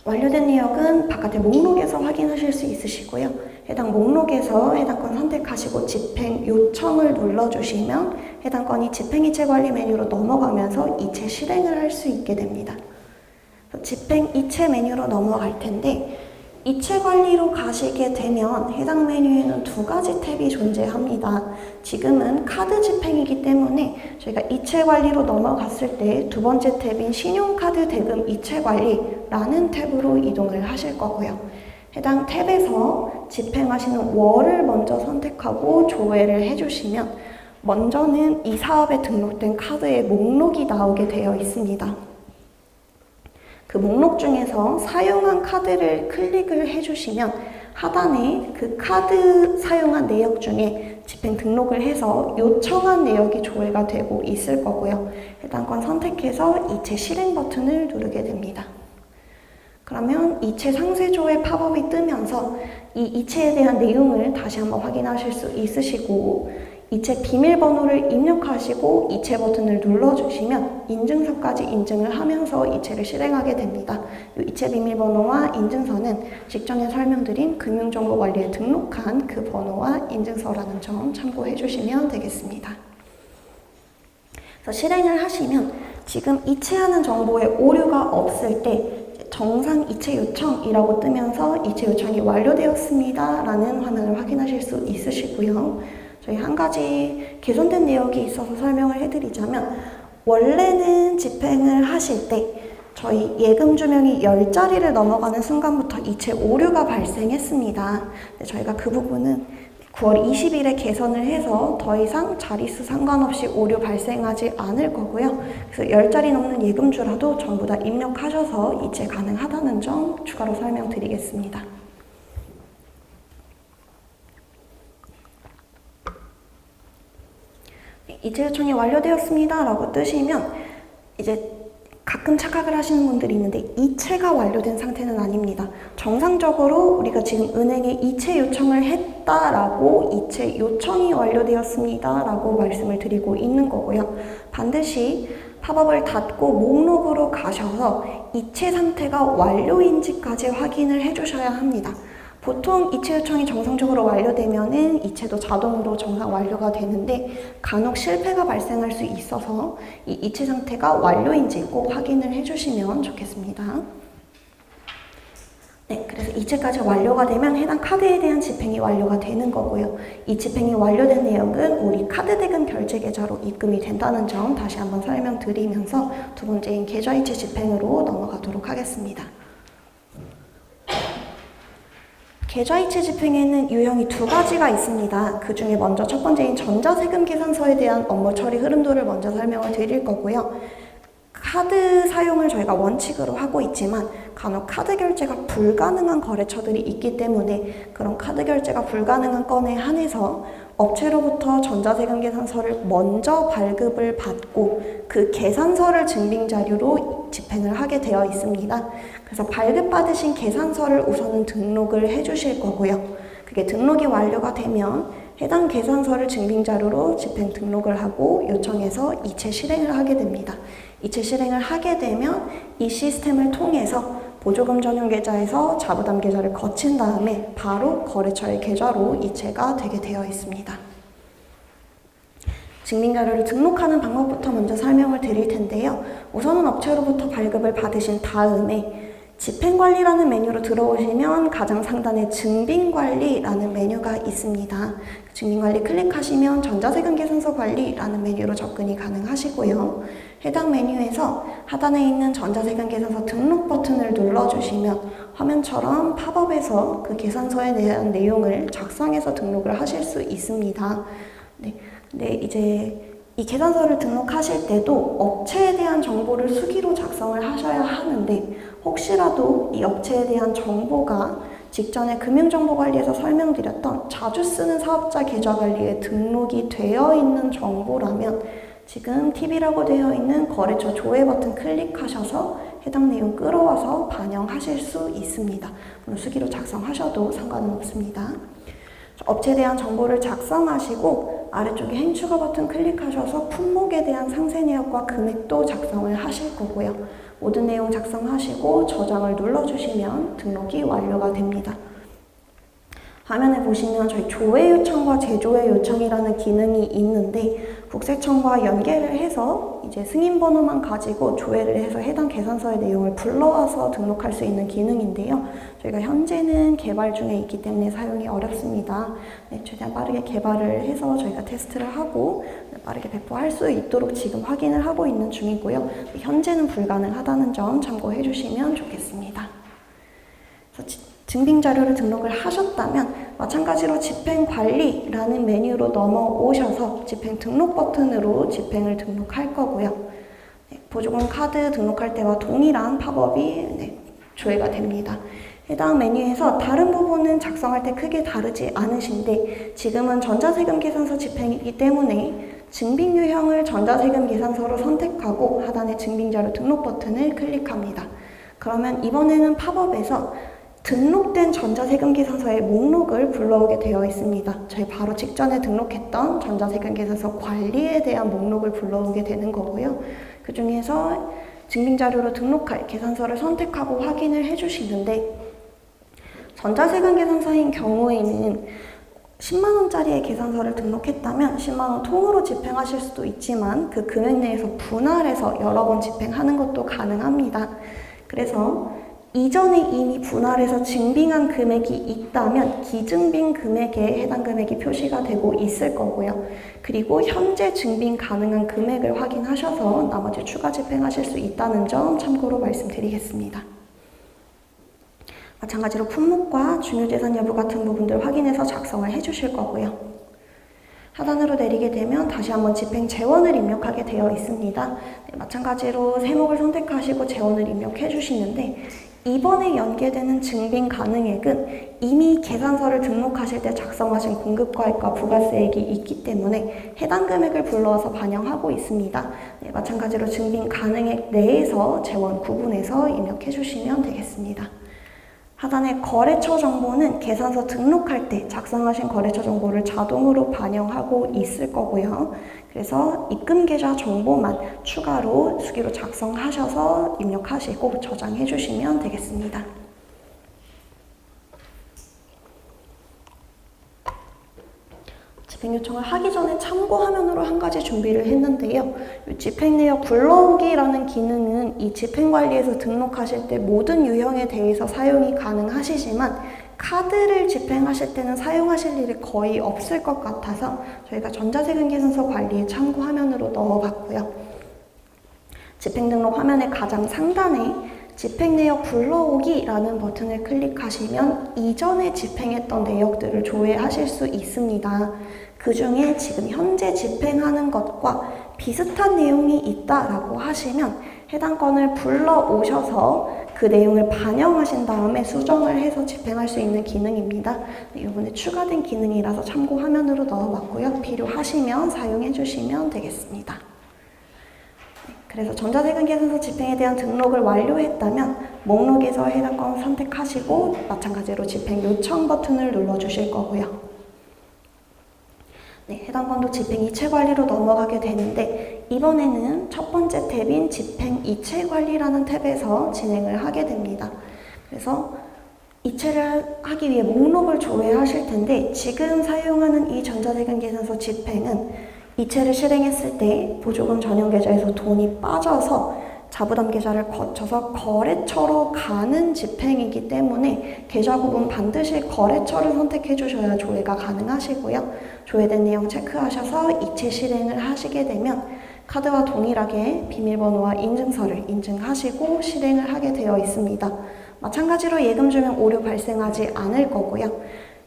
완료된 내역은 바깥의 목록에서 확인하실 수 있으시고요. 해당 목록에서 해당 건 선택하시고 집행 요청을 눌러주시면 해당 건이 집행이체 관리 메뉴로 넘어가면서 이체 실행을 할 수 있게 됩니다. 집행 이체 메뉴로 넘어갈 텐데 이체 관리로 가시게 되면 해당 메뉴에는 두 가지 탭이 존재합니다. 지금은 카드 집행이기 때문에 저희가 이체 관리로 넘어갔을 때 두 번째 탭인 신용카드 대금 이체 관리라는 탭으로 이동을 하실 거고요. 해당 탭에서 집행하시는 월을 먼저 선택하고 조회를 해주시면 먼저는 이 사업에 등록된 카드의 목록이 나오게 되어 있습니다. 그 목록 중에서 사용한 카드를 클릭을 해주시면 하단에 그 카드 사용한 내역 중에 집행 등록을 해서 요청한 내역이 조회가 되고 있을 거고요. 해당 건 선택해서 이체 실행 버튼을 누르게 됩니다. 그러면 이체 상세 조회 팝업이 뜨면서 이 이체에 대한 내용을 다시 한번 확인하실 수 있으시고 이체 비밀번호를 입력하시고 이체 버튼을 눌러주시면 인증서까지 인증을 하면서 이체를 실행하게 됩니다. 이 이체 비밀번호와 인증서는 직전에 설명드린 금융정보관리에 등록한 그 번호와 인증서라는 점 참고해 주시면 되겠습니다. 그래서 실행을 하시면 지금 이체하는 정보에 오류가 없을 때 정상 이체 요청이라고 뜨면서 이체 요청이 완료되었습니다 라는 화면을 확인하실 수 있으시고요. 저희 한 가지 개선된 내역이 있어서 설명을 해드리자면 원래는 집행을 하실 때 저희 예금 주명이 10자리를 넘어가는 순간부터 이체 오류가 발생했습니다. 저희가 그 부분은 9월 20일에 개선을 해서 더 이상 자릿수 상관없이 오류 발생하지 않을 거고요. 그래서 10자리 넘는 예금주라도 전부 다 입력하셔서 이체 가능하다는 점 추가로 설명드리겠습니다. 이체 요청이 완료되었습니다 라고 뜨시면 이제 가끔 착각을 하시는 분들이 있는데 이체가 완료된 상태는 아닙니다. 정상적으로 우리가 지금 은행에 이체 요청을 했다라고 이체 요청이 완료되었습니다 라고 말씀을 드리고 있는 거고요. 반드시 팝업을 닫고 목록으로 가셔서 이체 상태가 완료인지까지 확인을 해주셔야 합니다. 보통 이체 요청이 정상적으로 완료되면은 이체도 자동으로 정상 완료가 되는데 간혹 실패가 발생할 수 있어서 이 이체 상태가 완료인지 꼭 확인을 해주시면 좋겠습니다. 그래서 이체까지 완료가 되면 해당 카드에 대한 집행이 완료가 되는 거고요. 이 집행이 완료된 내역은 우리 카드 대금 결제 계좌로 입금이 된다는 점 다시 한번 설명드리면서 두 번째인 계좌이체 집행으로 넘어가도록 하겠습니다. 계좌이체 집행에는 유형이 두 가지가 있습니다. 그 중에 먼저 첫 번째인 전자세금 계산서에 대한 업무 처리 흐름도를 먼저 설명을 드릴 거고요. 카드 사용을 저희가 원칙으로 하고 있지만 간혹 카드 결제가 불가능한 거래처들이 있기 때문에 그런 카드 결제가 불가능한 건에 한해서 업체로부터 전자세금 계산서를 먼저 발급을 받고 그 계산서를 증빙 자료로 집행을 하게 되어 있습니다. 그래서 발급받으신 계산서를 우선은 등록을 해주실 거고요. 그게 등록이 완료가 되면 해당 계산서를 증빙 자료로 집행 등록을 하고 요청해서 이체 실행을 하게 됩니다. 이체 실행을 하게 되면 이 시스템을 통해서 보조금 전용 계좌에서 자부담 계좌를 거친 다음에 바로 거래처의 계좌로 이체가 되게 되어 있습니다. 증빙자료를 등록하는 방법부터 먼저 설명을 드릴 텐데요. 우선은 업체로부터 발급을 받으신 다음에 집행관리라는 메뉴로 들어오시면 가장 상단에 증빙관리라는 메뉴가 있습니다. 증빙관리 클릭하시면 전자세금 계산서 관리라는 메뉴로 접근이 가능하시고요. 해당 메뉴에서 하단에 있는 전자세금 계산서 등록 버튼을 눌러주시면 화면처럼 팝업에서 그 계산서에 대한 내용을 작성해서 등록을 하실 수 있습니다. 네, 이제 이 계산서를 등록하실 때도 업체에 대한 정보를 수기로 작성을 하셔야 하는데 혹시라도 이 업체에 대한 정보가 직전에 금융정보관리에서 설명드렸던 자주 쓰는 사업자 계좌관리에 등록이 되어 있는 정보라면 지금 TV라고 되어 있는 거래처 조회 버튼 클릭하셔서 해당 내용 끌어와서 반영하실 수 있습니다. 물론 수기로 작성하셔도 상관은 없습니다. 업체에 대한 정보를 작성하시고 아래쪽에 행추가 버튼 클릭하셔서 품목에 대한 상세 내역과 금액도 작성을 하실 거고요. 모든 내용 작성하시고 저장을 눌러주시면 등록이 완료가 됩니다. 화면에 보시면 저희 조회 요청과 재조회 요청이라는 기능이 있는데 국세청과 연계를 해서 이제 승인 번호만 가지고 조회를 해서 해당 계산서의 내용을 불러와서 등록할 수 있는 기능인데요. 저희가 현재는 개발 중에 있기 때문에 사용이 어렵습니다. 네, 최대한 빠르게 개발을 해서 저희가 테스트를 하고 빠르게 배포할 수 있도록 지금 확인을 하고 있는 중이고요. 현재는 불가능하다는 점 참고해 주시면 좋겠습니다. 증빙 자료를 등록을 하셨다면 마찬가지로 집행관리라는 메뉴로 넘어오셔서 집행 등록 버튼으로 집행을 등록할 거고요. 보조금 카드 등록할 때와 동일한 팝업이 조회가 됩니다. 해당 메뉴에서 다른 부분은 작성할 때 크게 다르지 않으신데 지금은 전자세금 계산서 집행이기 때문에 증빙 유형을 전자세금 계산서로 선택하고 하단의 증빙자료 등록 버튼을 클릭합니다. 그러면 이번에는 팝업에서 등록된 전자세금 계산서의 목록을 불러오게 되어 있습니다. 저희 바로 직전에 등록했던 전자세금 계산서 관리에 대한 목록을 불러오게 되는 거고요. 그 중에서 증빙자료로 등록할 계산서를 선택하고 확인을 해주시는데 전자세금 계산서인 경우에는 10만원짜리의 계산서를 등록했다면 10만원 통으로 집행하실 수도 있지만 그 금액 내에서 분할해서 여러 번 집행하는 것도 가능합니다. 그래서 이전에 이미 분할해서 증빙한 금액이 있다면 기증빙 금액에 해당 금액이 표시가 되고 있을 거고요. 그리고 현재 증빙 가능한 금액을 확인하셔서 나머지 추가 집행하실 수 있다는 점 참고로 말씀드리겠습니다. 마찬가지로 품목과 중요재산 여부 같은 부분들 확인해서 작성을 해주실 거고요. 하단으로 내리게 되면 다시 한번 집행 재원을 입력하게 되어 있습니다. 마찬가지로 세목을 선택하시고 재원을 입력해 주시는데 이번에 연계되는 증빙 가능액은 이미 계산서를 등록하실 때 작성하신 공급과액과 부가세액이 있기 때문에 해당 금액을 불러와서 반영하고 있습니다. 마찬가지로 증빙 가능액 내에서 재원 구분해서 입력해 주시면 되겠습니다. 하단의 거래처 정보는 계산서 등록할 때 작성하신 거래처 정보를 자동으로 반영하고 있을 거고요. 그래서 입금 계좌 정보만 추가로 수기로 작성하셔서 입력하시고 저장해 주시면 되겠습니다. 집행 요청을 하기 전에 참고 화면으로 한 가지 준비를 했는데요. 이 집행 내역 불러오기라는 기능은 이 집행관리에서 등록하실 때 모든 유형에 대해서 사용이 가능하시지만 카드를 집행하실 때는 사용하실 일이 거의 없을 것 같아서 저희가 전자세금 계산서 관리에 참고 화면으로 넣어봤고요. 집행 등록 화면의 가장 상단에 집행 내역 불러오기라는 버튼을 클릭하시면 이전에 집행했던 내역들을 조회하실 수 있습니다. 그 중에 지금 현재 집행하는 것과 비슷한 내용이 있다라고 하시면 해당 건을 불러오셔서 그 내용을 반영하신 다음에 수정을 해서 집행할 수 있는 기능입니다. 이번에 추가된 기능이라서 참고 화면으로 넣어봤고요. 필요하시면 사용해 주시면 되겠습니다. 그래서 전자세금 계산서 집행에 대한 등록을 완료했다면 목록에서 해당 건 선택하시고 마찬가지로 집행 요청 버튼을 눌러주실 거고요. 네, 해당 건도 집행 이체 관리로 넘어가게 되는데 이번에는 첫 번째 탭인 집행 이체 관리라는 탭에서 진행을 하게 됩니다. 그래서 이체를 하기 위해 목록을 조회하실 텐데 지금 사용하는 이 전자세금 계산서 집행은 이체를 실행했을 때 보조금 전용 계좌에서 돈이 빠져서 자부담 계좌를 거쳐서 거래처로 가는 집행이기 때문에 계좌 구분 반드시 거래처를 선택해 주셔야 조회가 가능하시고요. 조회된 내용 체크하셔서 이체 실행을 하시게 되면 카드와 동일하게 비밀번호와 인증서를 인증하시고 실행을 하게 되어 있습니다. 마찬가지로 예금 주면 오류 발생하지 않을 거고요.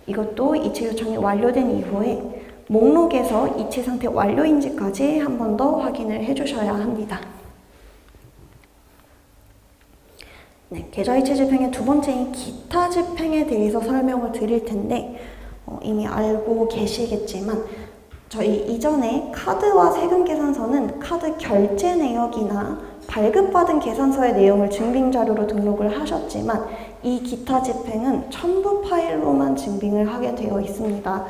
이것도 이체 요청이 완료된 이후에 목록에서 이체 상태 완료인지까지 한 번 더 확인을 해주셔야 합니다. 네, 계좌 이체 집행의 두 번째인 기타 집행에 대해서 설명을 드릴 텐데 이미 알고 계시겠지만 저희 이전에 카드와 세금 계산서는 카드 결제 내역이나 발급받은 계산서의 내용을 증빙자료로 등록을 하셨지만 이 기타 집행은 첨부 파일로만 증빙을 하게 되어 있습니다.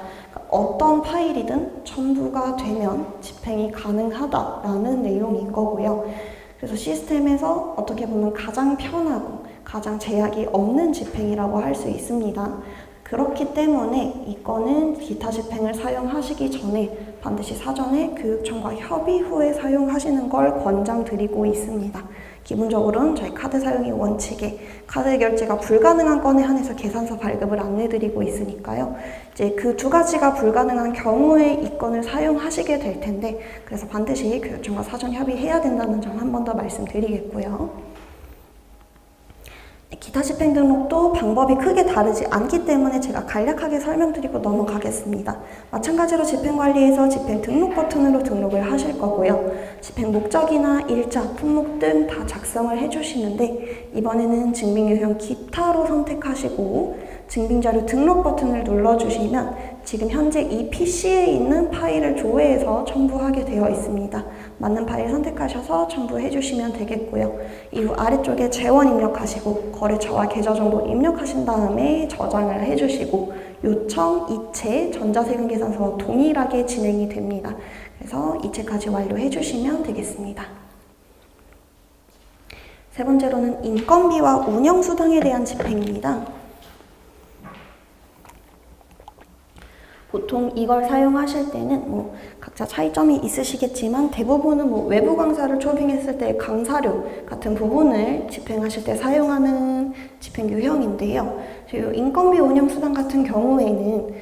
어떤 파일이든 첨부가 되면 집행이 가능하다라는 내용인 거고요. 그래서 시스템에서 어떻게 보면 가장 편하고 가장 제약이 없는 집행이라고 할 수 있습니다. 그렇기 때문에 이 건은 기타 집행을 사용하시기 전에 반드시 사전에 교육청과 협의 후에 사용하시는 걸 권장드리고 있습니다. 기본적으로는 저희 카드 사용이 원칙에 카드 결제가 불가능한 건에 한해서 계산서 발급을 안내드리고 있으니까요. 이제 그 두 가지가 불가능한 경우에 이 건을 사용하시게 될 텐데 그래서 반드시 교육청과 사전 협의해야 된다는 점 한 번 더 말씀드리겠고요. 기타 집행 등록도 방법이 크게 다르지 않기 때문에 제가 간략하게 설명드리고 넘어가겠습니다. 마찬가지로 집행관리에서 집행 등록 버튼으로 등록을 하실 거고요. 집행 목적이나 일자, 품목 등 다 작성을 해주시는데 이번에는 증빙유형 기타로 선택하시고 증빙자료 등록 버튼을 눌러주시면 지금 현재 이 PC에 있는 파일을 조회해서 첨부하게 되어 있습니다. 맞는 파일 선택하셔서 첨부해 주시면 되겠고요. 이후 아래쪽에 재원 입력하시고 거래처와 계좌 정보 입력하신 다음에 저장을 해주시고 요청, 이체, 전자세금 계산서와 동일하게 진행이 됩니다. 그래서 이체까지 완료해 주시면 되겠습니다. 세 번째로는 인건비와 운영수당에 대한 집행입니다. 보통 이걸 사용하실 때는 각자 차이점이 있으시겠지만 대부분은 외부 강사를 초빙했을 때 강사료 같은 부분을 집행하실 때 사용하는 집행 유형인데요. 인건비 운영수당 같은 경우에는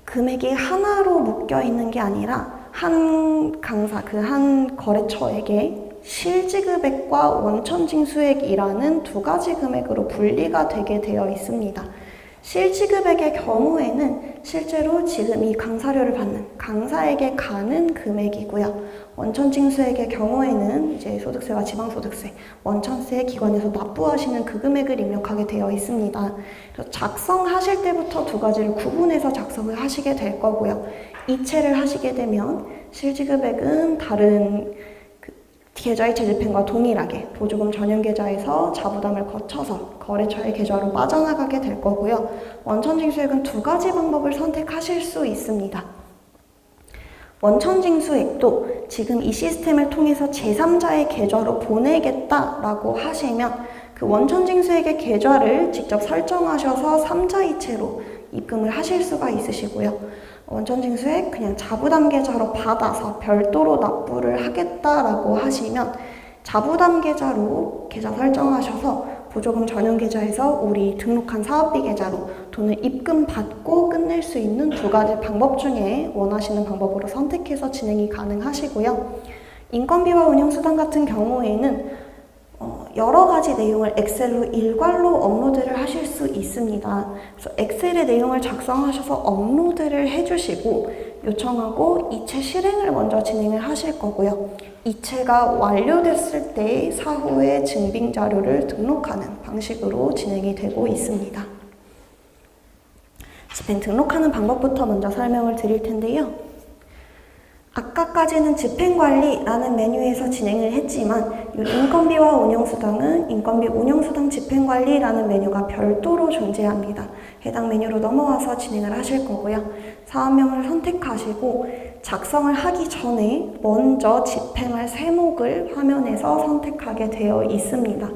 금액이 하나로 묶여 있는 게 아니라 한 강사, 그 한 거래처에게 실지급액과 원천징수액이라는 두 가지 금액으로 분리가 되게 되어 있습니다. 실지급액의 경우에는 실제로 지금 이 강사료를 받는 강사에게 가는 금액이고요. 원천징수액의 경우에는 이제 소득세와 지방소득세, 원천세 기관에서 납부하시는 그 금액을 입력하게 되어 있습니다. 그래서 작성하실 때부터 두 가지를 구분해서 작성을 하시게 될 거고요. 이체를 하시게 되면 실지급액은 다른 계좌이체 집행과 동일하게 보조금 전용 계좌에서 자부담을 거쳐서 거래처의 계좌로 빠져나가게 될 거고요. 원천징수액은 두 가지 방법을 선택하실 수 있습니다. 원천징수액도 지금 이 시스템을 통해서 제3자의 계좌로 보내겠다라고 하시면 그 원천징수액의 계좌를 직접 설정하셔서 3자 이체로 입금을 하실 수가 있으시고요. 원천징수액 그냥 자부담 계좌로 받아서 별도로 납부를 하겠다라고 하시면 자부담 계좌로 계좌 설정하셔서 보조금 전용 계좌에서 우리 등록한 사업비 계좌로 돈을 입금받고 끝낼 수 있는 두 가지 방법 중에 원하시는 방법으로 선택해서 진행이 가능하시고요. 인건비와 운영수당 같은 경우에는 여러 가지 내용을 엑셀로 일괄로 업로드를 하실 수 있습니다. 그래서 엑셀의 내용을 작성하셔서 업로드를 해주시고 요청하고 이체 실행을 먼저 진행을 하실 거고요. 이체가 완료됐을 때 사후에 증빙 자료를 등록하는 방식으로 진행이 되고 있습니다. 집행 등록하는 방법부터 먼저 설명을 드릴 텐데요. 아까까지는 집행관리라는 메뉴에서 진행을 했지만 이 인건비와 운영수당은 인건비 운영수당 집행관리라는 메뉴가 별도로 존재합니다. 해당 메뉴로 넘어와서 진행을 하실 거고요. 사업명을 선택하시고 작성을 하기 전에 먼저 집행할 세목을 화면에서 선택하게 되어 있습니다.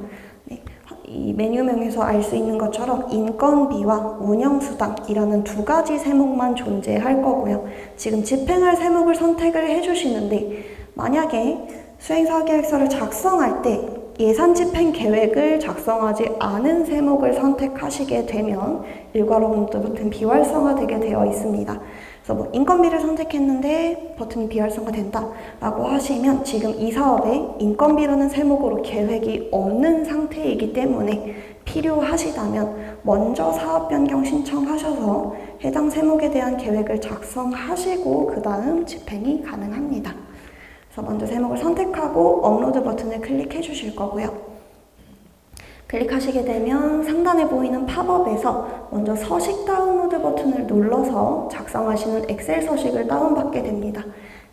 이 메뉴명에서 알 수 있는 것처럼 인건비와 운영수당이라는 두 가지 세목만 존재할 거고요. 지금 집행할 세목을 선택을 해주시는데 만약에 수행사계획서를 작성할 때 예산 집행 계획을 작성하지 않은 세목을 선택하시게 되면 일괄 업로드 버튼 비활성화되게 되어 있습니다. 그래서 뭐 인건비를 선택했는데 버튼이 비활성화된다 라고 하시면 지금 이 사업에 인건비라는 세목으로 계획이 없는 상태이기 때문에 필요하시다면 먼저 사업 변경 신청하셔서 해당 세목에 대한 계획을 작성하시고 그 다음 집행이 가능합니다. 그래서 먼저 세목을 선택하고 업로드 버튼을 클릭해 주실 거고요. 클릭하시게 되면 상단에 보이는 팝업에서 먼저 서식 다운로드 버튼을 눌러서 작성하시는 엑셀 서식을 다운받게 됩니다.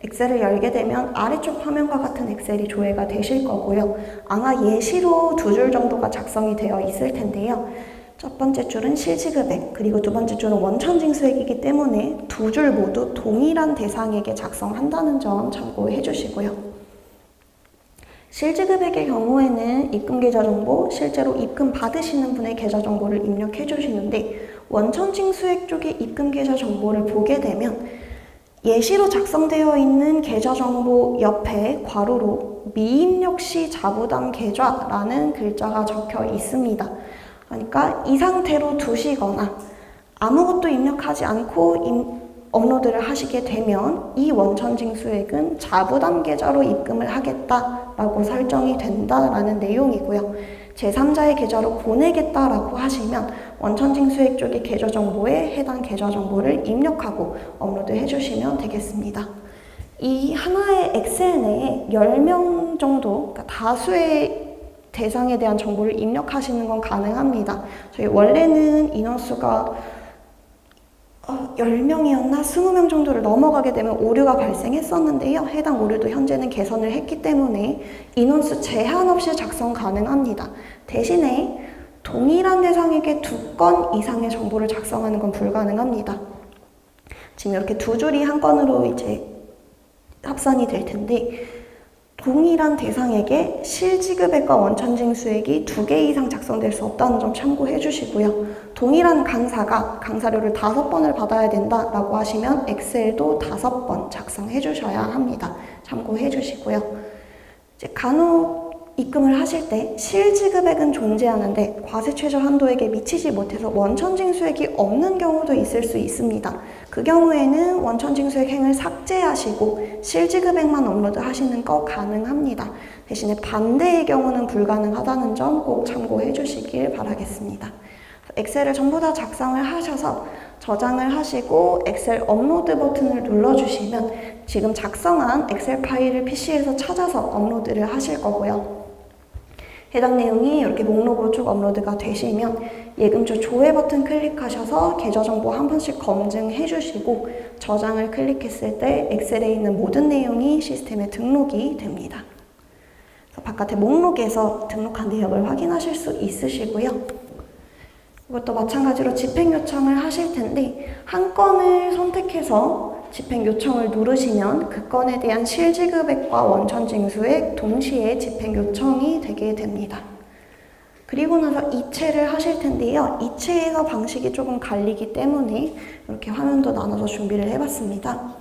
엑셀을 열게 되면 아래쪽 화면과 같은 엑셀이 조회가 되실 거고요. 아마 예시로 두 줄 정도가 작성이 되어 있을 텐데요. 첫 번째 줄은 실지급액, 그리고 두 번째 줄은 원천징수액이기 때문에 두 줄 모두 동일한 대상에게 작성한다는 점 참고해 주시고요. 실지급액의 경우에는 입금계좌 정보, 실제로 입금 받으시는 분의 계좌 정보를 입력해 주시는데 원천징수액 쪽의 입금계좌 정보를 보게 되면 예시로 작성되어 있는 계좌 정보 옆에 괄호로 미입력 시 자부담 계좌라는 글자가 적혀 있습니다. 그러니까 이 상태로 두시거나 아무것도 입력하지 않고 업로드를 하시게 되면 이 원천징수액은 자부담 계좌로 입금을 하겠다라고 설정이 된다라는 내용이고요. 제3자의 계좌로 보내겠다라고 하시면 원천징수액 쪽의 계좌 정보에 해당 계좌 정보를 입력하고 업로드 해주시면 되겠습니다. 이 하나의 엑셀 내에 10명 정도, 그러니까 다수의 대상에 대한 정보를 입력하시는 건 가능합니다. 저희 원래는 인원수가 10명이었나 20명 정도를 넘어가게 되면 오류가 발생했었는데요. 해당 오류도 현재는 개선을 했기 때문에 인원수 제한 없이 작성 가능합니다. 대신에 동일한 대상에게 2건 이상의 정보를 작성하는 건 불가능합니다. 지금 이렇게 두 줄이 한 건으로 이제 합산이 될 텐데 동일한 대상에게 실지급액과 원천징수액이 2개 이상 작성될 수 없다는 점 참고해 주시고요. 동일한 강사가 강사료를 5번을 받아야 된다라고 하시면 엑셀도 5번 작성해 주셔야 합니다. 참고해 주시고요. 이제 간혹 입금을 하실 때 실지급액은 존재하는데 과세 최저 한도액에 미치지 못해서 원천징수액이 없는 경우도 있을 수 있습니다. 그 경우에는 원천징수액 행을 삭제하시고 실지급액만 업로드 하시는 거 가능합니다. 대신에 반대의 경우는 불가능하다는 점 꼭 참고해 주시길 바라겠습니다. 엑셀을 전부 다 작성을 하셔서 저장을 하시고 엑셀 업로드 버튼을 눌러주시면 지금 작성한 엑셀 파일을 PC에서 찾아서 업로드를 하실 거고요. 해당 내용이 이렇게 목록으로 쭉 업로드가 되시면 예금주 조회 버튼 클릭하셔서 계좌 정보 한 번씩 검증해 주시고 저장을 클릭했을 때 엑셀에 있는 모든 내용이 시스템에 등록이 됩니다. 그래서 바깥의 목록에서 등록한 내역을 확인하실 수 있으시고요. 이것도 마찬가지로 집행 요청을 하실 텐데 한 건을 선택해서 집행 요청을 누르시면 그 건에 대한 실지급액과 원천징수액 동시에 집행 요청이 되게 됩니다. 그리고 나서 이체를 하실 텐데요. 이체에서 방식이 조금 갈리기 때문에 이렇게 화면도 나눠서 준비를 해봤습니다.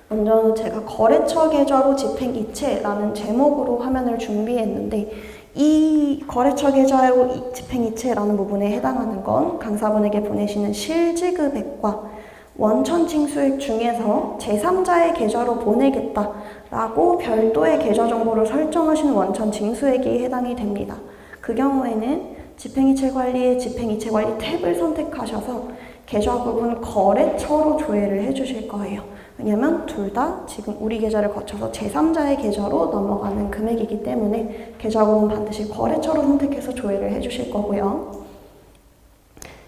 먼저 제가 거래처 계좌로 집행 이체라는 제목으로 화면을 준비했는데 이 거래처 계좌로 집행 이체라는 부분에 해당하는 건 강사분에게 보내시는 실지급액과 원천 징수액 중에서 제3자의 계좌로 보내겠다라고 별도의 계좌 정보를 설정하신 원천 징수액이 해당이 됩니다. 그 경우에는 집행이체 관리의 집행이체 관리 탭을 선택하셔서 계좌 부분 거래처로 조회를 해주실 거예요. 왜냐면 둘 다 지금 우리 계좌를 거쳐서 제3자의 계좌로 넘어가는 금액이기 때문에 계좌 부분 반드시 거래처로 선택해서 조회를 해주실 거고요.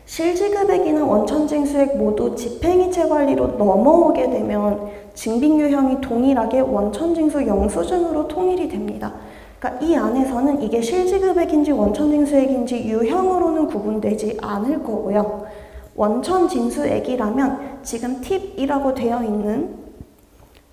실지급액이나 원천징수액 모두 집행이체 관리로 넘어오게 되면 증빙 유형이 동일하게 원천징수 영수증으로 통일이 됩니다. 그러니까 이 안에서는 이게 실지급액인지 원천징수액인지 유형으로는 구분되지 않을 거고요. 원천징수액이라면 지금 팁이라고 되어 있는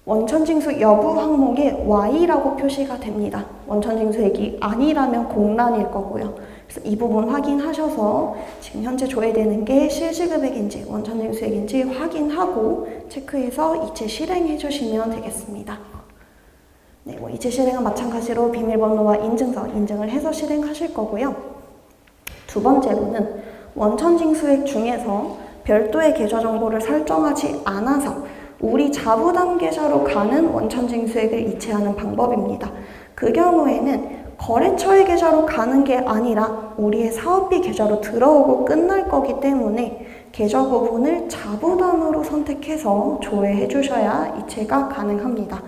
원천징수 여부 항목에 Y라고 표시가 됩니다. 원천징수액이 아니라면 공란일 거고요. 그래서 이 부분 확인하셔서 지금 현재 조회되는 게 실지급액인지 원천징수액인지 확인하고 체크해서 이체 실행해 주시면 되겠습니다. 네, 이체 실행은 마찬가지로 비밀번호와 인증서 인증을 해서 실행하실 거고요. 두 번째로는 원천징수액 중에서 별도의 계좌 정보를 설정하지 않아서 우리 자부담 계좌로 가는 원천징수액을 이체하는 방법입니다. 그 경우에는 거래처의 계좌로 가는 게 아니라 우리의 사업비 계좌로 들어오고 끝날 거기 때문에 계좌 부분을 자부담으로 선택해서 조회해 주셔야 이체가 가능합니다.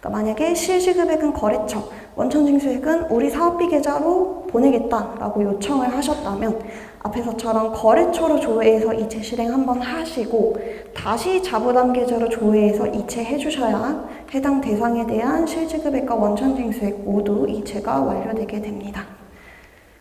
그러니까 만약에 실지급액은 거래처, 원천징수액은 우리 사업비 계좌로 보내겠다라고 요청을 하셨다면 앞에서처럼 거래처로 조회해서 이체 실행 한번 하시고 다시 자부담 계좌로 조회해서 이체해 주셔야 해당 대상에 대한 실지급액과 원천징수액 모두 이체가 완료되게 됩니다.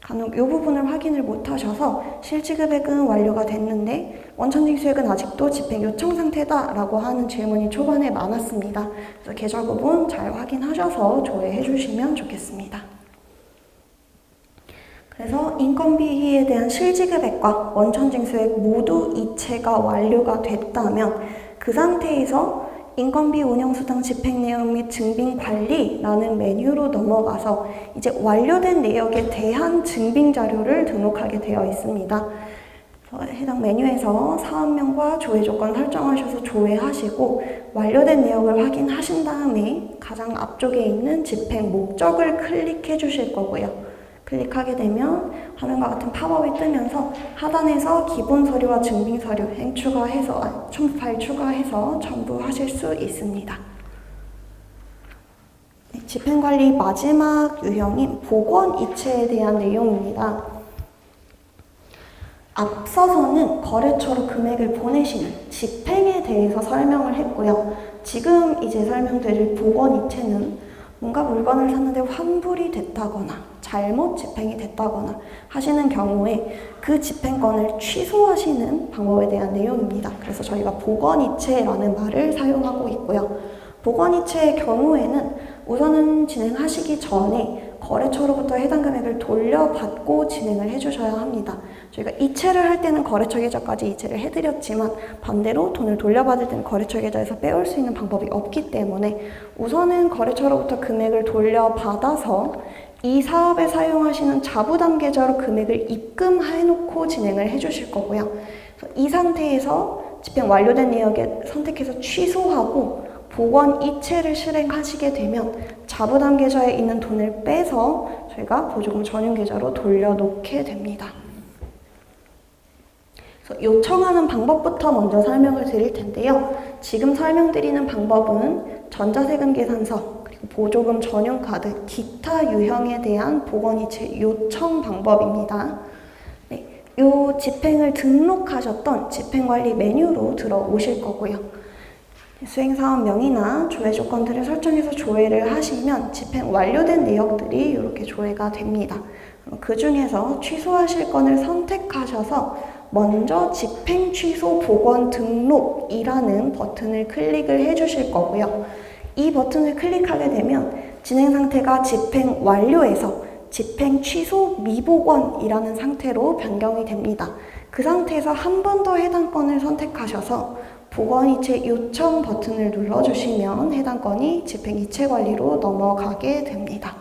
간혹 이 부분을 확인을 못 하셔서 실지급액은 완료가 됐는데 원천징수액은 아직도 집행 요청 상태다라고 하는 질문이 초반에 많았습니다. 그래서 계좌 부분 잘 확인하셔서 조회해 주시면 좋겠습니다. 그래서 인건비에 대한 실지급액과 원천징수액 모두 이체가 완료가 됐다면 그 상태에서 인건비 운영수당 집행 내용 및 증빙 관리라는 메뉴로 넘어가서 이제 완료된 내역에 대한 증빙 자료를 등록하게 되어 있습니다. 해당 메뉴에서 사업명과 조회 조건 설정하셔서 조회하시고 완료된 내역을 확인하신 다음에 가장 앞쪽에 있는 집행 목적을 클릭해 주실 거고요. 클릭하게 되면 화면과 같은 팝업이 뜨면서 하단에서 기본 서류와 증빙 서류 첨부 파일 추가해서 첨부하실 수 있습니다. 네, 집행관리 마지막 유형인 복원 이체에 대한 내용입니다. 앞서서는 거래처로 금액을 보내시는 집행에 대해서 설명을 했고요. 지금 이제 설명드릴 복원 이체는 뭔가 물건을 샀는데 환불이 됐다거나 잘못 집행이 됐다거나 하시는 경우에 그 집행권을 취소하시는 방법에 대한 내용입니다. 그래서 저희가 복원이체라는 말을 사용하고 있고요. 복원이체의 경우에는 우선은 진행하시기 전에 거래처로부터 해당 금액을 돌려받고 진행을 해주셔야 합니다. 저희가 이체를 할 때는 거래처 계좌까지 이체를 해드렸지만 반대로 돈을 돌려받을 때는 거래처 계좌에서 빼올 수 있는 방법이 없기 때문에 우선은 거래처로부터 금액을 돌려받아서 이 사업에 사용하시는 자부담 계좌로 금액을 입금해놓고 진행을 해주실 거고요. 그래서 이 상태에서 집행 완료된 내역에 선택해서 취소하고 복원 이체를 실행하시게 되면 자부담 계좌에 있는 돈을 빼서 저희가 보조금 전용 계좌로 돌려놓게 됩니다. 그래서 요청하는 방법부터 먼저 설명을 드릴 텐데요. 지금 설명드리는 방법은 전자세금 계산서, 그리고 보조금 전용 카드, 기타 유형에 대한 복원 이체 요청 방법입니다. 네, 요 집행을 등록하셨던 집행관리 메뉴로 들어오실 거고요. 수행사업명이나 조회 조건들을 설정해서 조회를 하시면 집행 완료된 내역들이 이렇게 조회가 됩니다. 그 중에서 취소하실 건을 선택하셔서 먼저 집행 취소 복원 등록이라는 버튼을 클릭을 해주실 거고요. 이 버튼을 클릭하게 되면 진행 상태가 집행 완료에서 집행 취소 미복원이라는 상태로 변경이 됩니다. 그 상태에서 한 번 더 해당 건을 선택하셔서 복원 이체 요청 버튼을 눌러주시면 해당 건이 집행 이체 관리로 넘어가게 됩니다.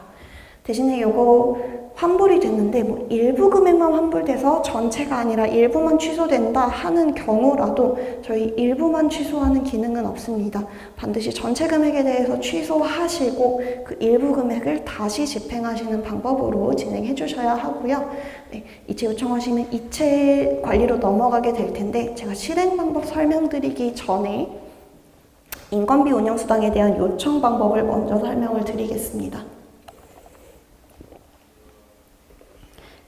대신에 이거 환불이 됐는데 뭐 일부 금액만 환불돼서 전체가 아니라 일부만 취소된다 하는 경우라도 저희 일부만 취소하는 기능은 없습니다. 반드시 전체 금액에 대해서 취소하시고 그 일부 금액을 다시 집행하시는 방법으로 진행해 주셔야 하고요. 네, 이체 요청하시면 이체 관리로 넘어가게 될 텐데 제가 실행 방법 설명드리기 전에 인건비 운영수당에 대한 요청 방법을 먼저 설명을 드리겠습니다.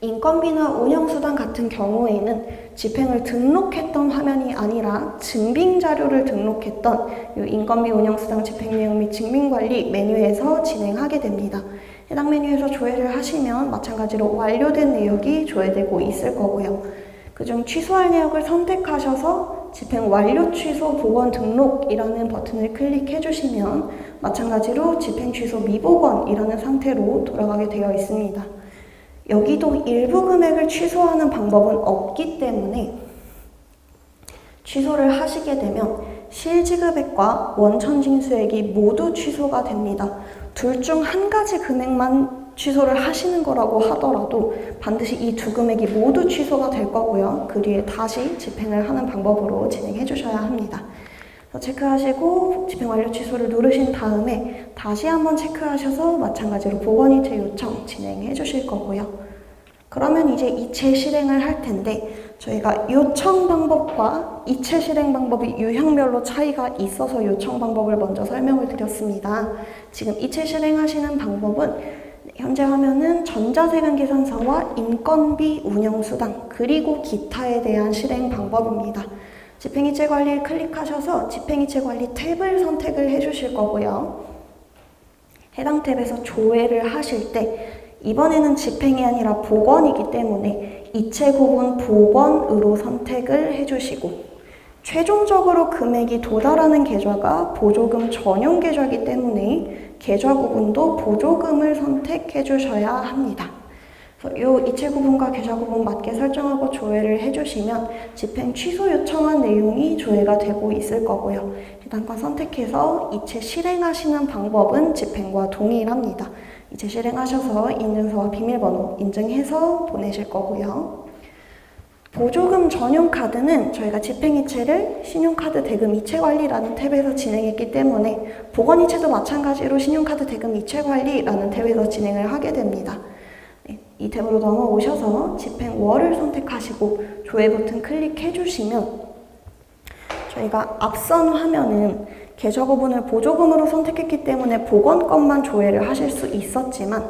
인건비나 운영수당 같은 경우에는 집행을 등록했던 화면이 아니라 증빙자료를 등록했던 이 인건비 운영수당 집행내용 및 증빙관리 메뉴에서 진행하게 됩니다. 해당 메뉴에서 조회를 하시면 마찬가지로 완료된 내역이 조회되고 있을 거고요. 그중 취소할 내역을 선택하셔서 집행 완료 취소 복원 등록이라는 버튼을 클릭해 주시면 마찬가지로 집행 취소 미복원이라는 상태로 돌아가게 되어 있습니다. 여기도 일부 금액을 취소하는 방법은 없기 때문에 취소를 하시게 되면 실지급액과 원천징수액이 모두 취소가 됩니다. 둘 중 한 가지 금액만 취소를 하시는 거라고 하더라도 반드시 이 두 금액이 모두 취소가 될 거고요. 그 뒤에 다시 집행을 하는 방법으로 진행해 주셔야 합니다. 체크하시고 집행 완료 취소를 누르신 다음에 다시 한번 체크하셔서 마찬가지로 복원이체 요청 진행해 주실 거고요. 그러면 이제 이체 실행을 할 텐데 저희가 요청 방법과 이체 실행 방법이 유형별로 차이가 있어서 요청 방법을 먼저 설명을 드렸습니다. 지금 이체 실행하시는 방법은 현재 화면은 전자세금 계산서와 인건비 운영수당 그리고 기타에 대한 실행 방법입니다. 집행이체 관리를 클릭하셔서 집행이체 관리 탭을 선택을 해주실 거고요. 해당 탭에서 조회를 하실 때 이번에는 집행이 아니라 복원이기 때문에 이체 구분 복원으로 선택을 해주시고 최종적으로 금액이 도달하는 계좌가 보조금 전용 계좌이기 때문에 계좌 구분도 보조금을 선택해 주셔야 합니다. 이 이체 구분과 계좌 구분 맞게 설정하고 조회를 해주시면 집행 취소 요청한 내용이 조회가 되고 있을 거고요. 해당 건 선택해서 이체 실행하시는 방법은 집행과 동일합니다. 이체 실행하셔서 인증서와 비밀번호 인증해서 보내실 거고요. 보조금 전용 카드는 저희가 집행이체를 신용카드 대금 이체관리라는 탭에서 진행했기 때문에 복원이체도 마찬가지로 신용카드 대금 이체관리라는 탭에서 진행을 하게 됩니다. 이 탭으로 넘어오셔서 집행월을 선택하시고 조회 버튼 클릭해 주시면 저희가 앞선 화면은 계좌 구분을 보조금으로 선택했기 때문에 복원건만 조회를 하실 수 있었지만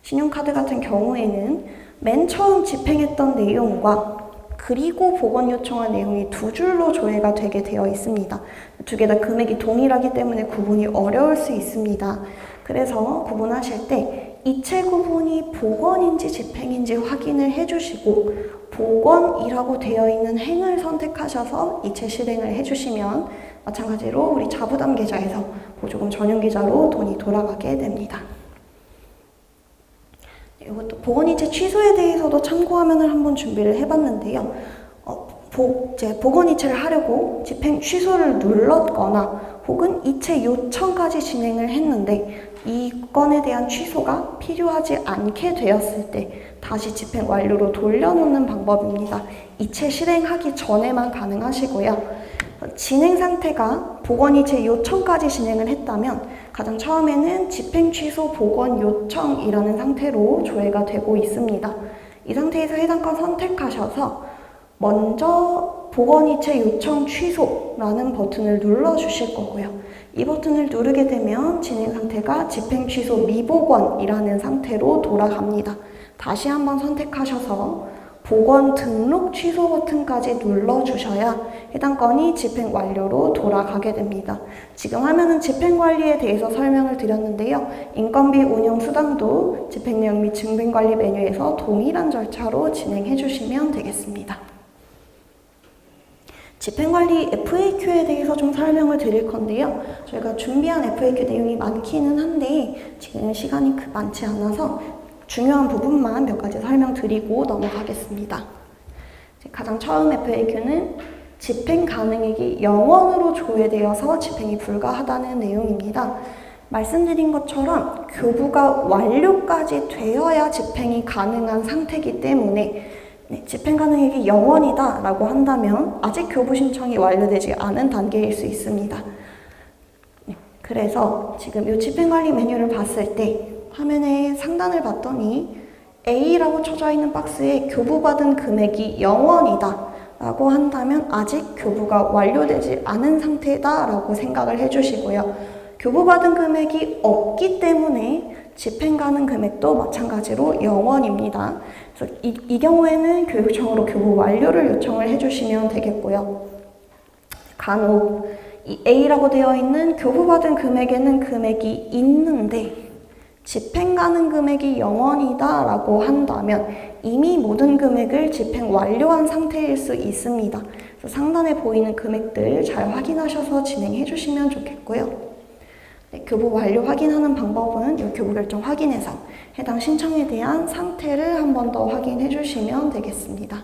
신용카드 같은 경우에는 맨 처음 집행했던 내용과 그리고 복원 요청한 내용이 두 줄로 조회가 되게 되어 있습니다. 두 개 다 금액이 동일하기 때문에 구분이 어려울 수 있습니다. 그래서 구분하실 때 이체 구분이 복원인지 집행인지 확인을 해주시고 복원이라고 되어 있는 행을 선택하셔서 이체 실행을 해주시면 마찬가지로 우리 자부담 계좌에서 보조금 전용 계좌로 돈이 돌아가게 됩니다. 이것도 복원이체 취소에 대해서도 참고화면을 한번 준비를 해봤는데요. 복원이체를 하려고 집행 취소를 눌렀거나 혹은 이체 요청까지 진행을 했는데 이 건에 대한 취소가 필요하지 않게 되었을 때 다시 집행 완료로 돌려놓는 방법입니다. 이체 실행하기 전에만 가능하시고요. 진행 상태가 복원이체 요청까지 진행을 했다면 가장 처음에는 집행 취소 복원 요청이라는 상태로 조회가 되고 있습니다. 이 상태에서 해당 건 선택하셔서 먼저 복원이체 요청 취소라는 버튼을 눌러주실 거고요. 이 버튼을 누르게 되면 진행 상태가 집행 취소 미복원이라는 상태로 돌아갑니다. 다시 한번 선택하셔서 복원 등록 취소 버튼까지 눌러주셔야 해당 건이 집행 완료로 돌아가게 됩니다. 지금 화면은 집행 관리에 대해서 설명을 드렸는데요. 인건비 운영 수당도 집행 내용 및 증빙 관리 메뉴에서 동일한 절차로 진행해 주시면 되겠습니다. 집행관리 FAQ에 대해서 좀 설명을 드릴 건데요. 저희가 준비한 FAQ 내용이 많기는 한데 지금 시간이 많지 않아서 중요한 부분만 몇 가지 설명드리고 넘어가겠습니다. 가장 처음 FAQ는 집행 가능액이 0원으로 조회되어서 집행이 불가하다는 내용입니다. 말씀드린 것처럼 교부가 완료까지 되어야 집행이 가능한 상태이기 때문에 집행 가능액이 0원이다 라고 한다면 아직 교부 신청이 완료되지 않은 단계일 수 있습니다. 그래서 지금 이 집행관리 메뉴를 봤을 때 화면의 상단을 봤더니 A라고 쳐져 있는 박스에 교부받은 금액이 0원이다 라고 한다면 아직 교부가 완료되지 않은 상태다 라고 생각을 해주시고요. 교부받은 금액이 없기 때문에 집행 가능 금액도 마찬가지로 0원입니다. 그래서 이 경우에는 교육청으로 교부 완료를 요청을 해주시면 되겠고요. 간혹 이 A라고 되어 있는 교부받은 금액에는 금액이 있는데 집행 가능 금액이 0원이다 라고 한다면 이미 모든 금액을 집행 완료한 상태일 수 있습니다. 그래서 상단에 보이는 금액들 잘 확인하셔서 진행해 주시면 좋겠고요. 교부 완료 확인하는 방법은 이 교부 결정 확인해서 해당 신청에 대한 상태를 한 번 더 확인해 주시면 되겠습니다.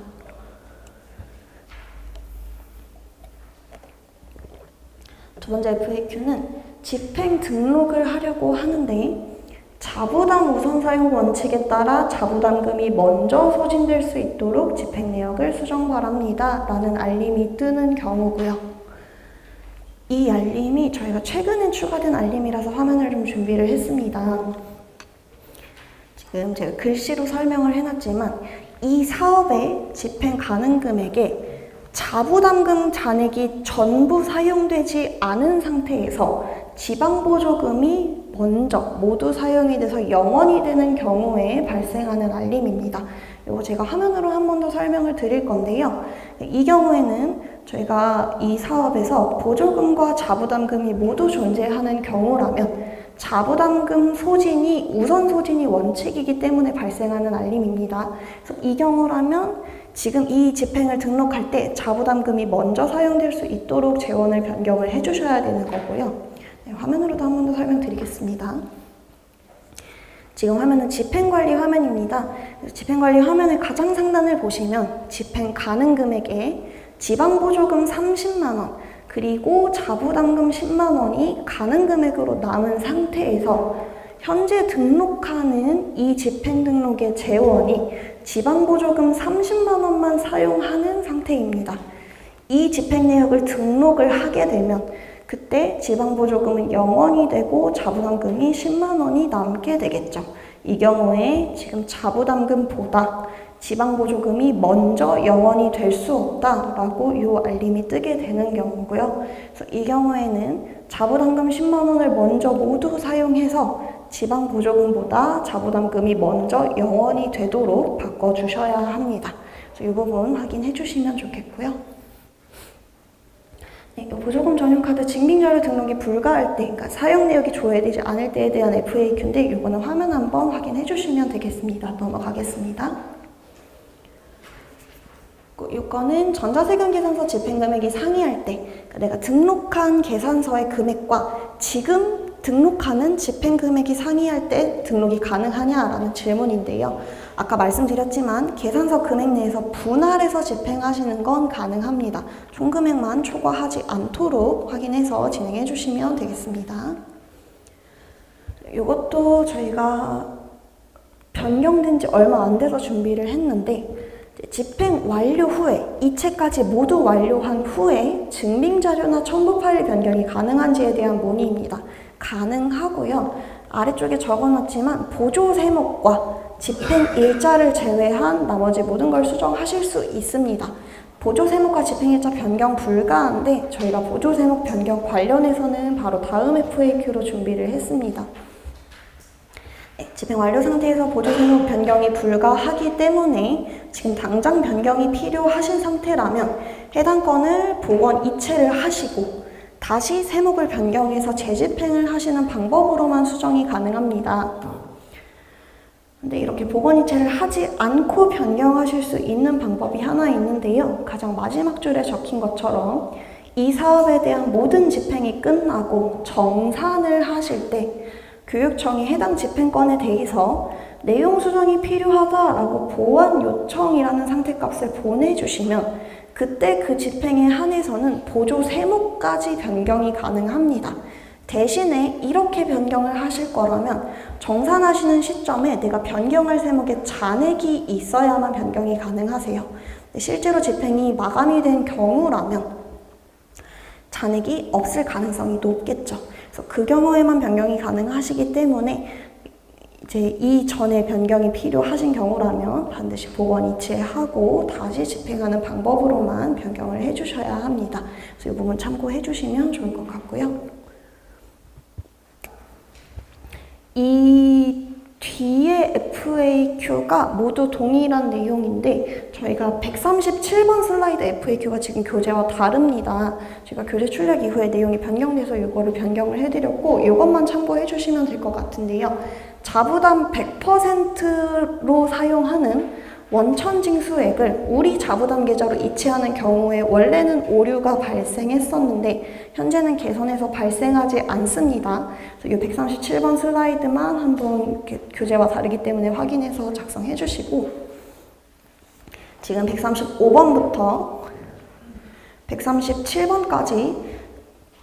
두 번째 FAQ는 집행 등록을 하려고 하는데 자부담 우선 사용 원칙에 따라 자부담금이 먼저 소진될 수 있도록 집행 내역을 수정 바랍니다 라는 알림이 뜨는 경우고요. 이 알림이 저희가 최근에 추가된 알림이라서 화면을 좀 준비를 했습니다. 지금 제가 글씨로 설명을 해놨지만 이 사업의 집행 가능 금액에 자부담금 잔액이 전부 사용되지 않은 상태에서 지방보조금이 먼저 모두 사용이 돼서 0원이 되는 경우에 발생하는 알림입니다. 이거 제가 화면으로 한 번 더 설명을 드릴 건데요. 이 경우에는 저희가 이 사업에서 보조금과 자부담금이 모두 존재하는 경우라면 자부담금 소진이 우선 소진이 원칙이기 때문에 발생하는 알림입니다. 그래서 이 경우라면 지금 이 집행을 등록할 때 자부담금이 먼저 사용될 수 있도록 재원을 변경을 해주셔야 되는 거고요. 화면으로도 한 번 더 설명드리겠습니다. 지금 화면은 집행관리 화면입니다. 집행관리 화면의 가장 상단을 보시면 집행 가능 금액에 지방보조금 30만원 그리고 자부담금 10만원이 가능 금액으로 남은 상태에서 현재 등록하는 이 집행 등록의 재원이 지방보조금 30만원만 사용하는 상태입니다. 이 집행 내역을 등록을 하게 되면 그때 지방보조금은 0원이 되고 자부담금이 10만원이 남게 되겠죠. 이 경우에 지금 자부담금보다 지방보조금이 먼저 0원이 될 수 없다라고 이 알림이 뜨게 되는 경우고요. 그래서 이 경우에는 자부담금 10만원을 먼저 모두 사용해서 지방보조금보다 자부담금이 먼저 0원이 되도록 바꿔주셔야 합니다. 그래서 이 부분 확인해 주시면 좋겠고요. 네, 보조금 전용카드 증빙자료 등록이 불가할 때, 그러니까 사용 내역이 조회되지 않을 때에 대한 FAQ인데 이거는 화면 한번 확인해 주시면 되겠습니다. 넘어가겠습니다. 이거는 전자세금 계산서 집행금액이 상이할 때 그러니까 내가 등록한 계산서의 금액과 지금 등록하는 집행금액이 상이할 때 등록이 가능하냐라는 질문인데요. 아까 말씀드렸지만 계산서 금액 내에서 분할해서 집행하시는 건 가능합니다. 총 금액만 초과하지 않도록 확인해서 진행해 주시면 되겠습니다. 이것도 저희가 변경된 지 얼마 안 돼서 준비를 했는데 집행 완료 후에 이체까지 모두 완료한 후에 증빙자료나 첨부 파일 변경이 가능한지에 대한 문의입니다. 가능하고요. 아래쪽에 적어놨지만 보조 세목과 집행 일자를 제외한 나머지 모든 걸 수정하실 수 있습니다. 보조 세목과 집행 일자 변경 불가한데 저희가 보조 세목 변경 관련해서는 바로 다음 FAQ로 준비를 했습니다. 네, 집행 완료 상태에서 보조 세목 변경이 불가하기 때문에 지금 당장 변경이 필요하신 상태라면 해당 건을 복원 이체를 하시고 다시 세목을 변경해서 재집행을 하시는 방법으로만 수정이 가능합니다. 근데 이렇게 보건이체를 하지 않고 변경하실 수 있는 방법이 하나 있는데요. 가장 마지막 줄에 적힌 것처럼 이 사업에 대한 모든 집행이 끝나고 정산을 하실 때 교육청이 해당 집행권에 대해서 내용 수정이 필요하다라고 보완 요청이라는 상태값을 보내주시면 그때 그 집행에 한해서는 보조 세목까지 변경이 가능합니다. 대신에 이렇게 변경을 하실 거라면 정산하시는 시점에 내가 변경할 세목에 잔액이 있어야만 변경이 가능하세요. 실제로 집행이 마감이 된 경우라면 잔액이 없을 가능성이 높겠죠. 그래서 그 경우에만 변경이 가능하시기 때문에 이제 이전에 변경이 필요하신 경우라면 반드시 보건 이체하고 다시 집행하는 방법으로만 변경을 해주셔야 합니다. 그래서 이 부분 참고해 주시면 좋을 것 같고요. 이 뒤에 FAQ가 모두 동일한 내용인데 저희가 137번 슬라이드 FAQ가 지금 교재와 다릅니다. 제가 교재 출력 이후에 내용이 변경돼서 이거를 변경을 해드렸고 이것만 참고해 주시면 될 것 같은데요. 자부담 100%로 사용하는 원천징수액을 우리 자부담 계좌로 이체하는 경우에 원래는 오류가 발생했었는데 현재는 개선해서 발생하지 않습니다. 그래서 이 137번 슬라이드만 한번 교재와 다르기 때문에 확인해서 작성해 주시고 지금 135번부터 137번까지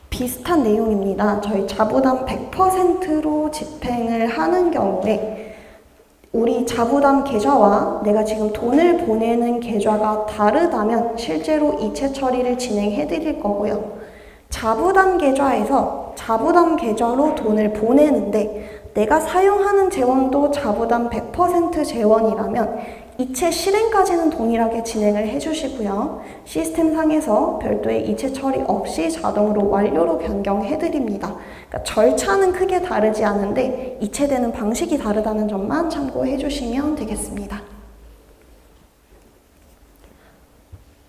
비슷한 내용입니다. 저희 자부담 100%로 집행을 하는 경우에 우리 자부담 계좌와 내가 지금 돈을 보내는 계좌가 다르다면 실제로 이체 처리를 진행해 드릴 거고요. 자부담 계좌에서 자부담 계좌로 돈을 보내는데 내가 사용하는 재원도 자부담 100% 재원이라면 이체 실행까지는 동일하게 진행을 해주시고요. 시스템상에서 별도의 이체 처리 없이 자동으로 완료로 변경해드립니다. 그러니까 절차는 크게 다르지 않은데 이체되는 방식이 다르다는 점만 참고해주시면 되겠습니다.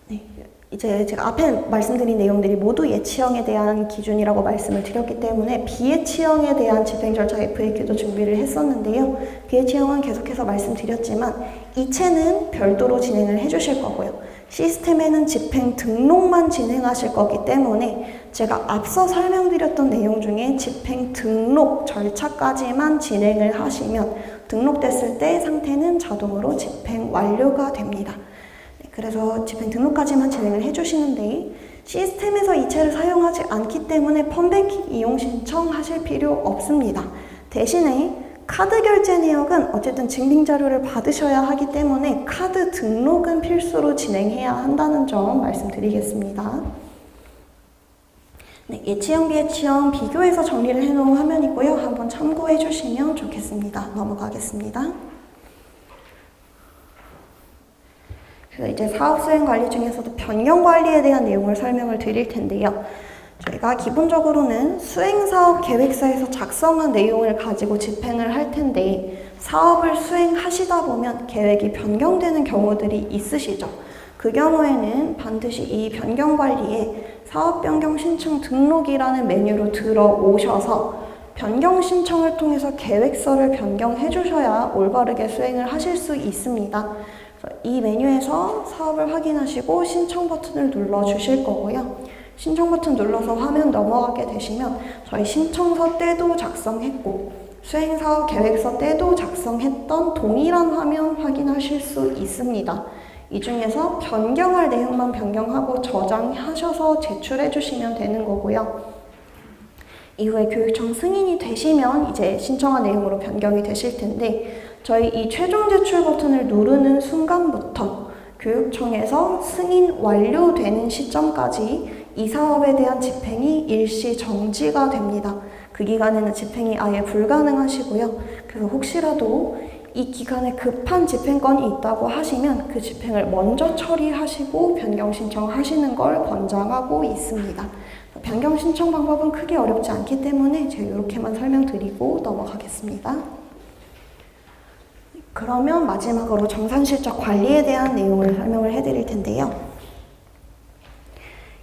네, 이제 제가 앞에 말씀드린 내용들이 모두 예치형에 대한 기준이라고 말씀을 드렸기 때문에 비예치형에 대한 집행 절차 FAQ도 준비를 했었는데요. 비예치형은 계속해서 말씀드렸지만 이체는 별도로 진행을 해주실 거고요. 시스템에는 집행 등록만 진행하실 거기 때문에 제가 앞서 설명드렸던 내용 중에 집행 등록 절차까지만 진행을 하시면 등록됐을 때 상태는 자동으로 집행 완료가 됩니다. 그래서 집행 등록까지만 진행을 해주시는데 시스템에서 이체를 사용하지 않기 때문에 펀뱅킹 이용 신청하실 필요 없습니다. 대신에 카드 결제 내역은 어쨌든 증빙 자료를 받으셔야 하기 때문에 카드 등록은 필수로 진행해야 한다는 점 말씀드리겠습니다. 네, 예치형, 비예치형 비교해서 정리를 해놓은 화면이고요. 한번 참고해 주시면 좋겠습니다. 넘어가겠습니다. 그래서 이제 사업 수행 관리 중에서도 변경 관리에 대한 내용을 설명을 드릴 텐데요. 저희가 기본적으로는 수행사업 계획서에서 작성한 내용을 가지고 집행을 할 텐데 사업을 수행하시다 보면 계획이 변경되는 경우들이 있으시죠. 그 경우에는 반드시 이 변경 관리에 사업 변경 신청 등록이라는 메뉴로 들어오셔서 변경 신청을 통해서 계획서를 변경해 주셔야 올바르게 수행을 하실 수 있습니다. 이 메뉴에서 사업을 확인하시고 신청 버튼을 눌러 주실 거고요. 신청 버튼 눌러서 화면 넘어가게 되시면 저희 신청서 때도 작성했고 수행사업 계획서 때도 작성했던 동일한 화면 확인하실 수 있습니다. 이 중에서 변경할 내용만 변경하고 저장하셔서 제출해 주시면 되는 거고요. 이후에 교육청 승인이 되시면 이제 신청한 내용으로 변경이 되실 텐데 저희 이 최종 제출 버튼을 누르는 순간부터 교육청에서 승인 완료되는 시점까지 이 사업에 대한 집행이 일시 정지가 됩니다. 그 기간에는 집행이 아예 불가능하시고요. 그래서 혹시라도 이 기간에 급한 집행건이 있다고 하시면 그 집행을 먼저 처리하시고 변경 신청하시는 걸 권장하고 있습니다. 변경 신청 방법은 크게 어렵지 않기 때문에 제가 이렇게만 설명드리고 넘어가겠습니다. 그러면 마지막으로 정산실적 관리에 대한 내용을 설명을 해드릴 텐데요.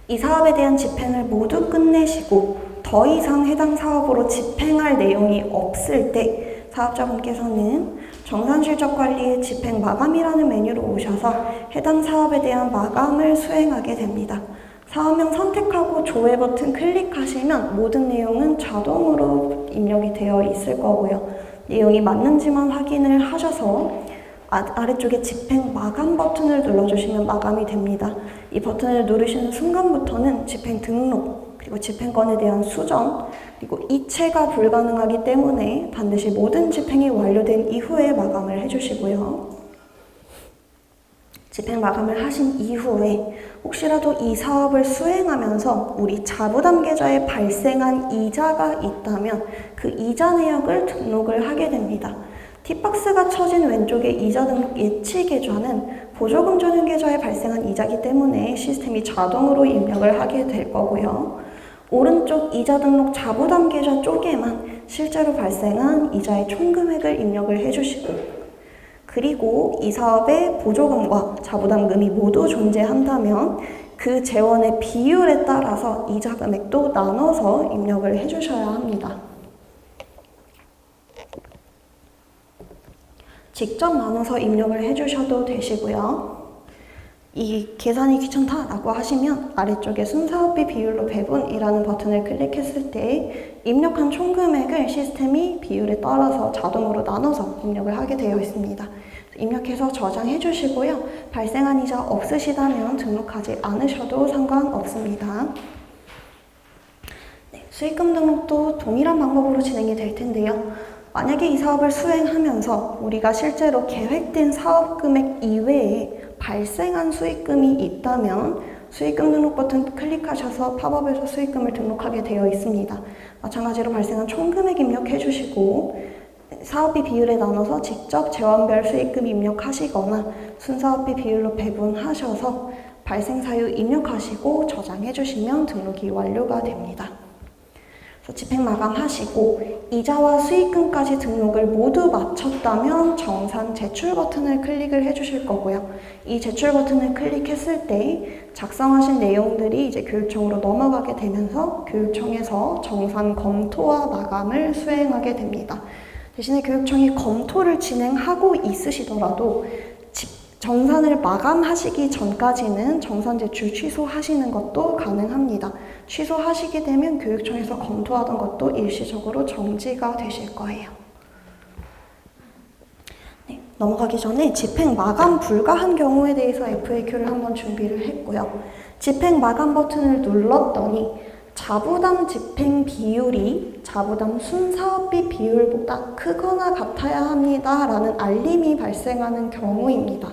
이 사업에 대한 집행을 모두 끝내시고 더 이상 해당 사업으로 집행할 내용이 없을 때 사업자분께서는 정산실적관리의 집행마감이라는 메뉴로 오셔서 해당 사업에 대한 마감을 수행하게 됩니다. 사업명 선택하고 조회 버튼 클릭하시면 모든 내용은 자동으로 입력이 되어 있을 거고요. 내용이 맞는지만 확인을 하셔서 아래쪽에 집행 마감 버튼을 눌러주시면 마감이 됩니다. 이 버튼을 누르시는 순간부터는 집행 등록, 그리고 집행권에 대한 수정, 그리고 이체가 불가능하기 때문에 반드시 모든 집행이 완료된 이후에 마감을 해주시고요. 집행 마감을 하신 이후에 혹시라도 이 사업을 수행하면서 우리 자부담 계좌에 발생한 이자가 있다면 그 이자 내역을 등록을 하게 됩니다. 팁박스가 쳐진 왼쪽의 이자 등록 예치 계좌는 보조금 전용 계좌에 발생한 이자이기 때문에 시스템이 자동으로 입력을 하게 될 거고요. 오른쪽 이자 등록 자부담 계좌 쪽에만 실제로 발생한 이자의 총 금액을 입력을 해주시고, 그리고 이 사업에 보조금과 자부담금이 모두 존재한다면 그 재원의 비율에 따라서 이자 금액도 나눠서 입력을 해주셔야 합니다. 직접 나눠서 입력을 해주셔도 되시고요. 이 계산이 귀찮다라고 하시면 아래쪽에 순사업비 비율로 배분이라는 버튼을 클릭했을 때 입력한 총 금액을 시스템이 비율에 따라서 자동으로 나눠서 입력을 하게 되어 있습니다. 입력해서 저장해 주시고요. 발생한 이자 없으시다면 등록하지 않으셔도 상관없습니다. 네, 수익금 등록도 동일한 방법으로 진행이 될 텐데요. 만약에 이 사업을 수행하면서 우리가 실제로 계획된 사업 금액 이외에 발생한 수익금이 있다면 수익금 등록 버튼 클릭하셔서 팝업에서 수익금을 등록하게 되어 있습니다. 마찬가지로 발생한 총 금액 입력해 주시고 사업비 비율에 나눠서 직접 재원별 수익금 입력하시거나 순사업비 비율로 배분하셔서 발생 사유 입력하시고 저장해 주시면 등록이 완료가 됩니다. 집행 마감하시고 이자와 수익금까지 등록을 모두 마쳤다면 정산 제출 버튼을 클릭을 해주실 거고요. 이 제출 버튼을 클릭했을 때 작성하신 내용들이 이제 교육청으로 넘어가게 되면서 교육청에서 정산 검토와 마감을 수행하게 됩니다. 대신에 교육청이 검토를 진행하고 있으시더라도 정산을 마감하시기 전까지는 정산 제출 취소하시는 것도 가능합니다. 취소하시게 되면 교육청에서 검토하던 것도 일시적으로 정지가 되실 거예요. 네, 넘어가기 전에 집행 마감 불가한 경우에 대해서 FAQ를 한번 준비를 했고요. 집행 마감 버튼을 눌렀더니 자부담 집행 비율이 자부담 순사업비 비율보다 크거나 같아야 합니다 라는 알림이 발생하는 경우입니다.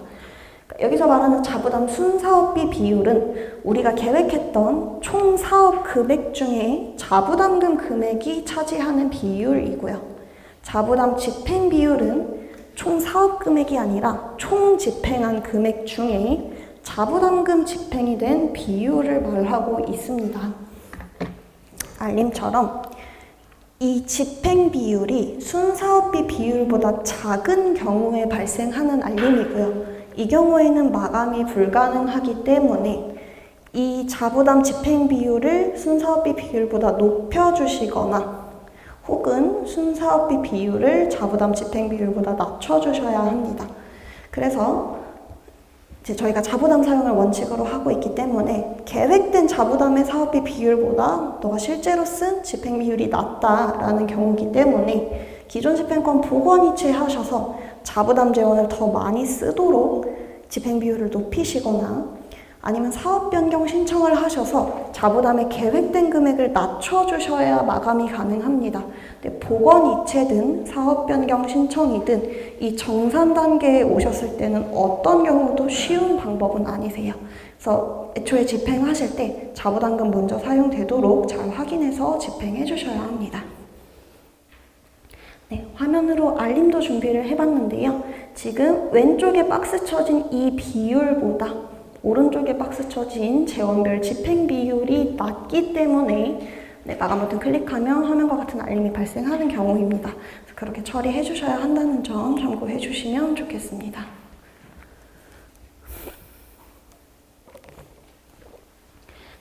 여기서 말하는 자부담 순사업비 비율은 우리가 계획했던 총 사업 금액 중에 자부담금 금액이 차지하는 비율이고요. 자부담 집행 비율은 총 사업 금액이 아니라 총 집행한 금액 중에 자부담금 집행이 된 비율을 말하고 있습니다. 알림처럼 이 집행 비율이 순사업비 비율보다 작은 경우에 발생하는 알림이고요. 이 경우에는 마감이 불가능하기 때문에 이 자부담 집행 비율을 순사업비 비율보다 높여주시거나 혹은 순사업비 비율을 자부담 집행 비율보다 낮춰주셔야 합니다. 그래서 이제 저희가 자부담 사용을 원칙으로 하고 있기 때문에 계획된 자부담의 사업비 비율보다 너가 실제로 쓴 집행 비율이 낮다라는 경우이기 때문에 기존 집행권 복원 이체하셔서 자부담 재원을 더 많이 쓰도록 집행 비율을 높이시거나 아니면 사업 변경 신청을 하셔서 자부담의 계획된 금액을 낮춰주셔야 마감이 가능합니다. 복원 이체든 사업 변경 신청이든 이 정산 단계에 오셨을 때는 어떤 경우도 쉬운 방법은 아니세요. 그래서 애초에 집행하실 때 자부담금 먼저 사용되도록 잘 확인해서 집행해 주셔야 합니다. 네, 화면으로 알림도 준비를 해봤는데요. 지금 왼쪽에 박스 쳐진 이 비율보다 오른쪽에 박스 쳐진 재원별 집행 비율이 낮기 때문에 마감 버튼 클릭하면 화면과 같은 알림이 발생하는 경우입니다. 그래서 그렇게 처리해 주셔야 한다는 점 참고해 주시면 좋겠습니다.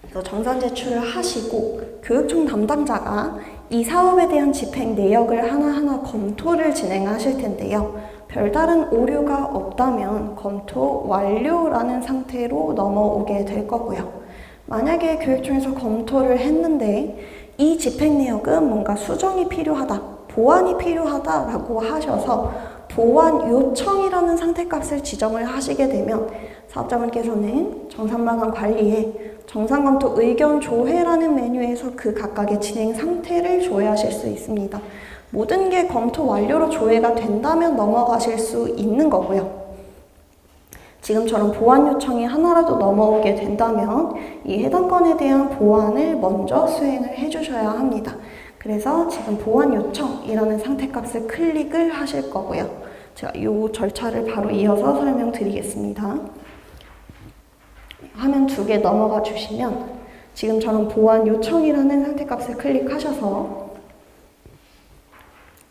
그래서 정산 제출을 하시고 교육청 담당자가 이 사업에 대한 집행 내역을 하나하나 검토를 진행하실 텐데요. 별다른 오류가 없다면 검토 완료라는 상태로 넘어오게 될 거고요. 만약에 교육청에서 검토를 했는데 이 집행 내역은 뭔가 수정이 필요하다, 보완이 필요하다라고 하셔서 보완 요청이라는 상태값을 지정을 하시게 되면 사업자분께서는 정산마감 관리에 정산검토 의견 조회라는 메뉴에서 그 각각의 진행 상태를 조회하실 수 있습니다. 모든 게 검토 완료로 조회가 된다면 넘어가실 수 있는 거고요. 지금처럼 보완 요청이 하나라도 넘어오게 된다면 이 해당 건에 대한 보완을 먼저 수행을 해주셔야 합니다. 그래서 지금 보완 요청이라는 상태값을 클릭을 하실 거고요. 제가 이 절차를 바로 이어서 설명드리겠습니다. 화면 2개 넘어가 주시면 지금처럼 보완 요청이라는 상태값을 클릭하셔서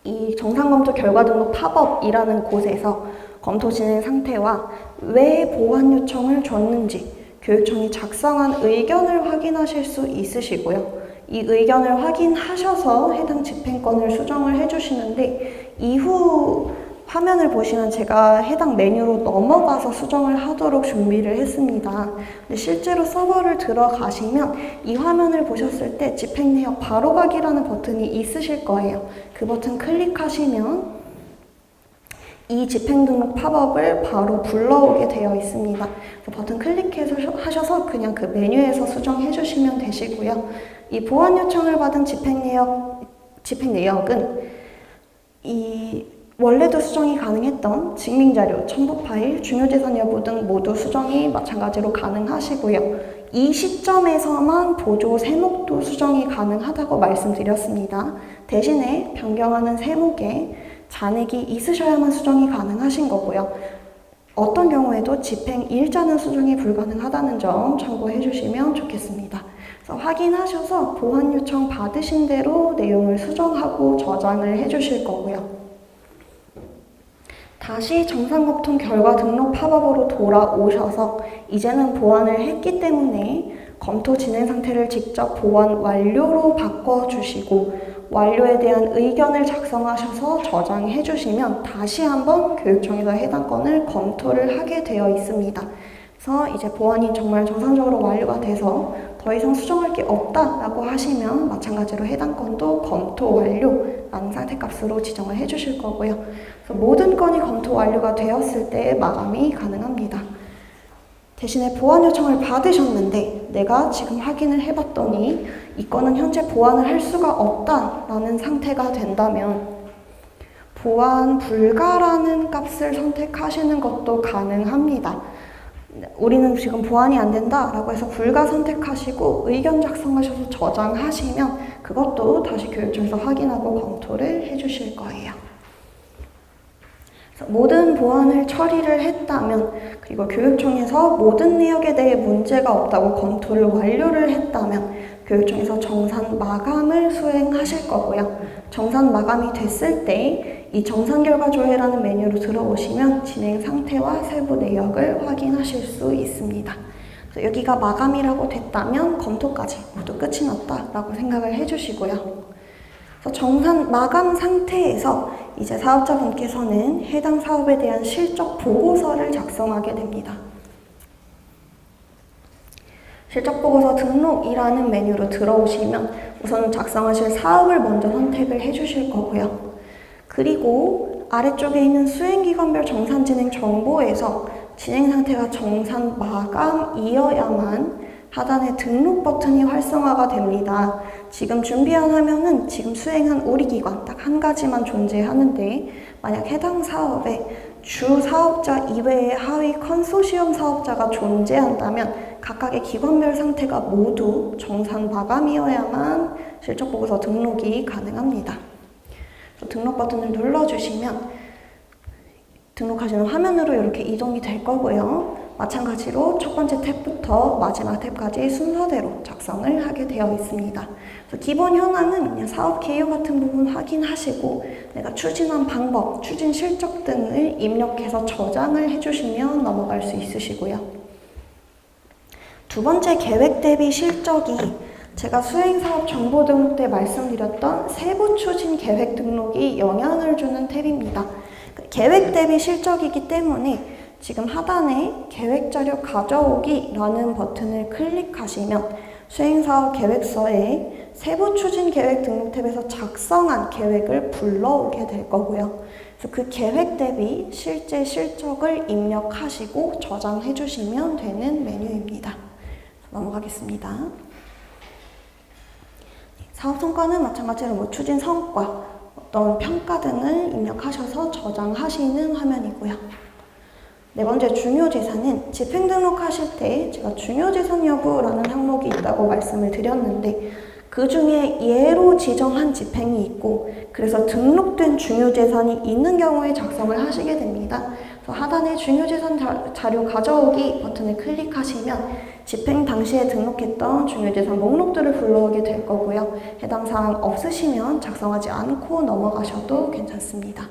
이 정상검토 결과 등록 팝업이라는 곳에서 검토 진행 상태와 왜 보완 요청을 줬는지 교육청이 작성한 의견을 확인하실 수 있으시고요. 이 의견을 확인하셔서 해당 집행권을 수정을 해주시는데 이후 화면을 보시면 제가 해당 메뉴로 넘어가서 수정을 하도록 준비를 했습니다. 근데 실제로 서버를 들어가시면 이 화면을 보셨을 때 집행 내역 바로가기라는 버튼이 있으실 거예요. 그 버튼 클릭하시면 이 집행 등록 팝업을 바로 불러오게 되어 있습니다. 버튼 클릭해서 하셔서 그냥 그 메뉴에서 수정해 주시면 되시고요. 이 보완 요청을 받은 집행 내역은 이 원래도 수정이 가능했던 증빙자료, 첨부 파일, 중요재산 여부 등 모두 수정이 마찬가지로 가능하시고요. 이 시점에서만 보조 세목도 수정이 가능하다고 말씀드렸습니다. 대신에 변경하는 세목에 잔액이 있으셔야만 수정이 가능하신 거고요. 어떤 경우에도 집행 일자는 수정이 불가능하다는 점 참고해 주시면 좋겠습니다. 그래서 확인하셔서 보완 요청 받으신 대로 내용을 수정하고 저장을 해 주실 거고요. 다시 정상검토 결과 등록 팝업으로 돌아오셔서 이제는 보완을 했기 때문에 검토 진행 상태를 직접 보완 완료로 바꿔주시고 완료에 대한 의견을 작성하셔서 저장해 주시면 다시 한번 교육청에서 해당 건을 검토를 하게 되어 있습니다. 그래서 이제 보완이 정말 정상적으로 완료가 돼서 더 이상 수정할 게 없다라고 하시면 마찬가지로 해당 건도 검토 완료라는 상태값으로 지정을 해 주실 거고요. 그래서 모든 건이 검토 완료가 되었을 때 마감이 가능합니다. 대신에 보완 요청을 받으셨는데 내가 지금 확인을 해봤더니 이 건은 현재 보완을 할 수가 없다라는 상태가 된다면 보완 불가라는 값을 선택하시는 것도 가능합니다. 우리는 지금 보완이 안 된다라고 해서 불가 선택하시고 의견 작성하셔서 저장하시면 그것도 다시 교육청에서 확인하고 검토를 해주실 거예요. 모든 보완을 처리를 했다면 그리고 교육청에서 모든 내역에 대해 문제가 없다고 검토를 완료를 했다면 교육청에서 정산 마감을 수행하실 거고요. 정산 마감이 됐을 때 이 정산 결과 조회라는 메뉴로 들어오시면 진행 상태와 세부 내역을 확인하실 수 있습니다. 그래서 여기가 마감이라고 됐다면 검토까지 모두 끝이 났다라고 생각을 해주시고요. 그래서 정산 마감 상태에서 이제 사업자분께서는 해당 사업에 대한 실적 보고서를 작성하게 됩니다. 실적 보고서 등록이라는 메뉴로 들어오시면 우선 작성하실 사업을 먼저 선택을 해주실 거고요. 그리고 아래쪽에 있는 수행기관별 정산진행 정보에서 진행 상태가 정산 마감이어야만 하단에 등록 버튼이 활성화가 됩니다. 지금 준비한 화면은 지금 수행한 우리 기관 딱 한 가지만 존재하는데 만약 해당 사업에 주 사업자 이외의 하위 컨소시엄 사업자가 존재한다면 각각의 기관별 상태가 모두 정산 마감이어야만 실적보고서 등록이 가능합니다. 등록 버튼을 눌러주시면 등록하시는 화면으로 이렇게 이동이 될 거고요. 마찬가지로 첫 번째 탭부터 마지막 탭까지 순서대로 작성을 하게 되어 있습니다. 그래서 기본 현황은 그냥 사업 개요 같은 부분 확인하시고 내가 추진한 방법, 추진 실적 등을 입력해서 저장을 해주시면 넘어갈 수 있으시고요. 두 번째 계획 대비 실적이 제가 수행사업 정보 등록 때 말씀드렸던 세부 추진 계획 등록이 영향을 주는 탭입니다. 계획 대비 실적이기 때문에 지금 하단에 계획자료 가져오기라는 버튼을 클릭하시면 수행사업 계획서에 세부추진계획 등록 탭에서 작성한 계획을 불러오게 될 거고요. 그래서 그 계획 대비 실제 실적을 입력하시고 저장해 주시면 되는 메뉴입니다. 넘어가겠습니다. 사업 성과는 마찬가지로 추진 성과, 어떤 평가 등을 입력하셔서 저장하시는 화면이고요. 네 번째 중요재산은 집행 등록하실 때 제가 중요재산 여부라는 항목이 있다고 말씀을 드렸는데 그 중에 예로 지정한 집행이 있고 그래서 등록된 중요재산이 있는 경우에 작성을 하시게 됩니다. 그래서 하단에 중요재산 자료 가져오기 버튼을 클릭하시면 집행 당시에 등록했던 중요재산 목록들을 불러오게 될 거고요. 해당 사항 없으시면 작성하지 않고 넘어가셔도 괜찮습니다.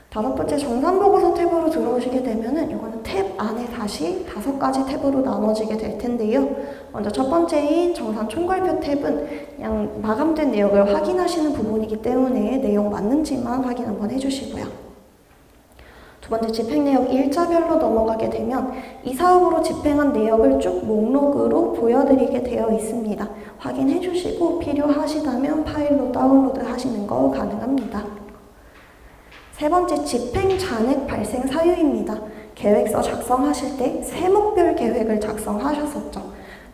다섯 번째 정산보고서 탭으로 들어오시게 되면은 이거는 탭 안에 다시 5가지 탭으로 나눠지게 될 텐데요. 먼저 첫 번째인 정산 총괄표 탭은 그냥 마감된 내역을 확인하시는 부분이기 때문에 내용 맞는지만 확인 한번 해주시고요. 두 번째 집행 내역 일자별로 넘어가게 되면 이 사업으로 집행한 내역을 쭉 목록으로 보여드리게 되어 있습니다. 확인해 주시고 필요하시다면 파일로 다운로드 하시는 거 가능합니다. 세 번째 집행 잔액 발생 사유입니다. 계획서 작성하실 때 세목별 계획을 작성하셨었죠.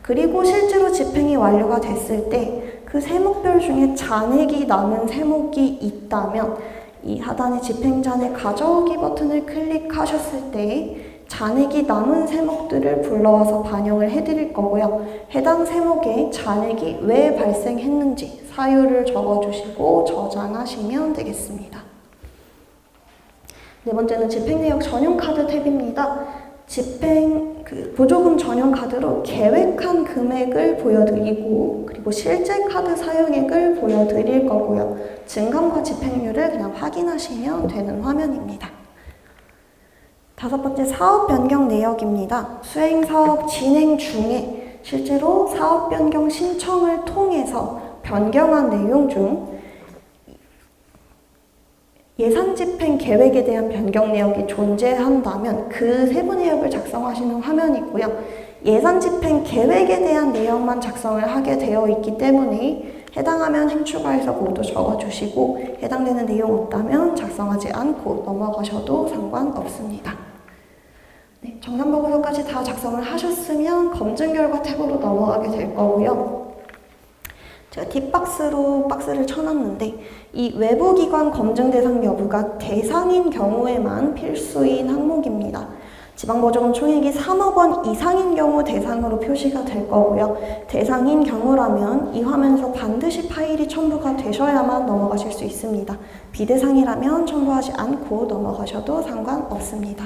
그리고 실제로 집행이 완료가 됐을 때 그 세목별 중에 잔액이 남은 세목이 있다면 이 하단의 집행 잔액 가져오기 버튼을 클릭하셨을 때 잔액이 남은 세목들을 불러와서 반영을 해드릴 거고요. 해당 세목에 잔액이 왜 발생했는지 사유를 적어주시고 저장하시면 되겠습니다. 네 번째는 집행내역 전용카드 탭입니다. 보조금 전용 카드로 계획한 금액을 보여드리고 그리고 실제 카드 사용액을 보여드릴 거고요. 증감과 집행률을 그냥 확인하시면 되는 화면입니다. 다섯 번째 사업 변경 내역입니다. 수행사업 진행 중에 실제로 사업 변경 신청을 통해서 변경한 내용 중 예산 집행 계획에 대한 변경 내역이 존재한다면 그 세부 내역을 작성하시는 화면이고요. 예산 집행 계획에 대한 내용만 작성을 하게 되어 있기 때문에 해당하면 행추가해서 모두 적어주시고 해당되는 내용 없다면 작성하지 않고 넘어가셔도 상관없습니다. 네, 정산보고서까지 다 작성을 하셨으면 검증 결과 탭으로 넘어가게 될 거고요. 제가 팁박스로 박스를 쳐놨는데 이 외부기관 검증 대상 여부가 대상인 경우에만 필수인 항목입니다. 지방보조금 총액이 3억 원 이상인 경우 대상으로 표시가 될 거고요. 대상인 경우라면 이 화면에서 반드시 파일이 첨부가 되셔야만 넘어가실 수 있습니다. 비대상이라면 첨부하지 않고 넘어가셔도 상관없습니다.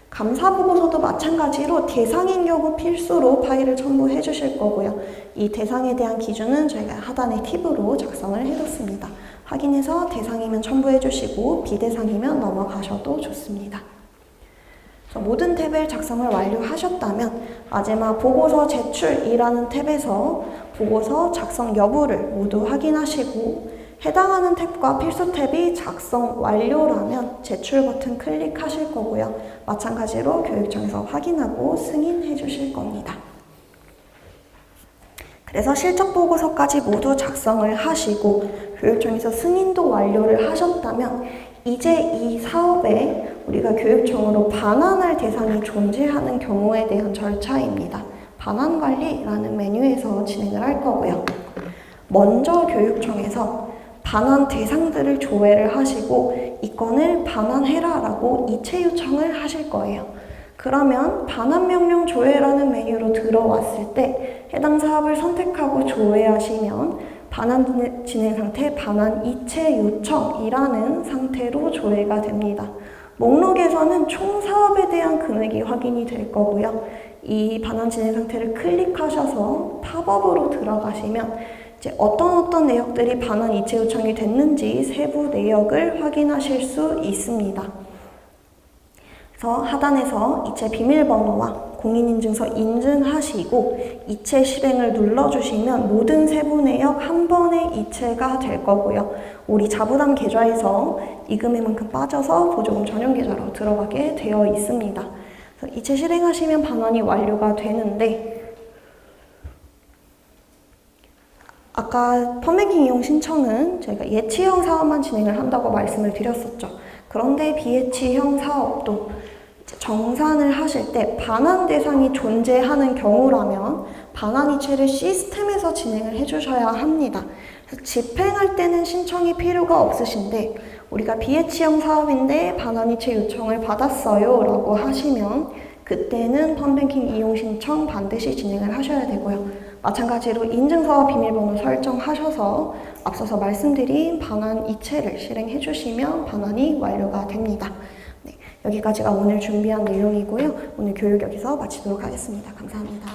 감사보고서도 마찬가지로 대상인 경우 필수로 파일을 첨부해 주실 거고요. 이 대상에 대한 기준은 저희가 하단의 팁으로 작성을 해뒀습니다. 확인해서 대상이면 첨부해 주시고 비대상이면 넘어가셔도 좋습니다. 모든 탭을 작성을 완료하셨다면 마지막 보고서 제출이라는 탭에서 보고서 작성 여부를 모두 확인하시고 해당하는 탭과 필수 탭이 작성 완료라면 제출 버튼 클릭하실 거고요. 마찬가지로 교육청에서 확인하고 승인해 주실 겁니다. 그래서 실적 보고서까지 모두 작성을 하시고 교육청에서 승인도 완료를 하셨다면 이제 이 사업에 우리가 교육청으로 반환할 대상이 존재하는 경우에 대한 절차입니다. 반환관리라는 메뉴에서 진행을 할 거고요. 먼저 교육청에서 반환 대상들을 조회를 하시고 이 건을 반환해라 라고 이체 요청을 하실 거예요. 그러면 반환 명령 조회라는 메뉴로 들어왔을 때 해당 사업을 선택하고 조회하시면 반환 진행 상태, 반환 이체 요청이라는 상태로 조회가 됩니다. 목록에서는 총 사업에 대한 금액이 확인이 될 거고요. 이 반환 진행 상태를 클릭하셔서 팝업으로 들어가시면 이제 어떤 내역들이 반환 이체 요청이 됐는지 세부 내역을 확인하실 수 있습니다. 그래서 그래서 하단에서 이체 비밀번호와 공인인증서 인증하시고 이체 실행을 눌러주시면 모든 세부 내역 한 번에 이체가 될 거고요. 우리 자부담 계좌에서 이 금액만큼 빠져서 보조금 전용 계좌로 들어가게 되어 있습니다. 그래서 이체 실행하시면 반환이 완료가 되는데 아까 펀뱅킹 이용 신청은 저희가 예치형 사업만 진행을 한다고 말씀을 드렸었죠. 그런데 비예치형 사업도 정산을 하실 때 반환 대상이 존재하는 경우라면 반환 이체를 시스템에서 진행을 해주셔야 합니다. 그래서 집행할 때는 신청이 필요가 없으신데 우리가 비예치형 사업인데 반환 이체 요청을 받았어요 라고 하시면 그때는 펀뱅킹 이용 신청 반드시 진행을 하셔야 되고요. 마찬가지로 인증서와 비밀번호 설정하셔서 앞서서 말씀드린 반환 이체를 실행해 주시면 반환이 완료가 됩니다. 네, 여기까지가 오늘 준비한 내용이고요. 오늘 교육 여기서 마치도록 하겠습니다. 감사합니다.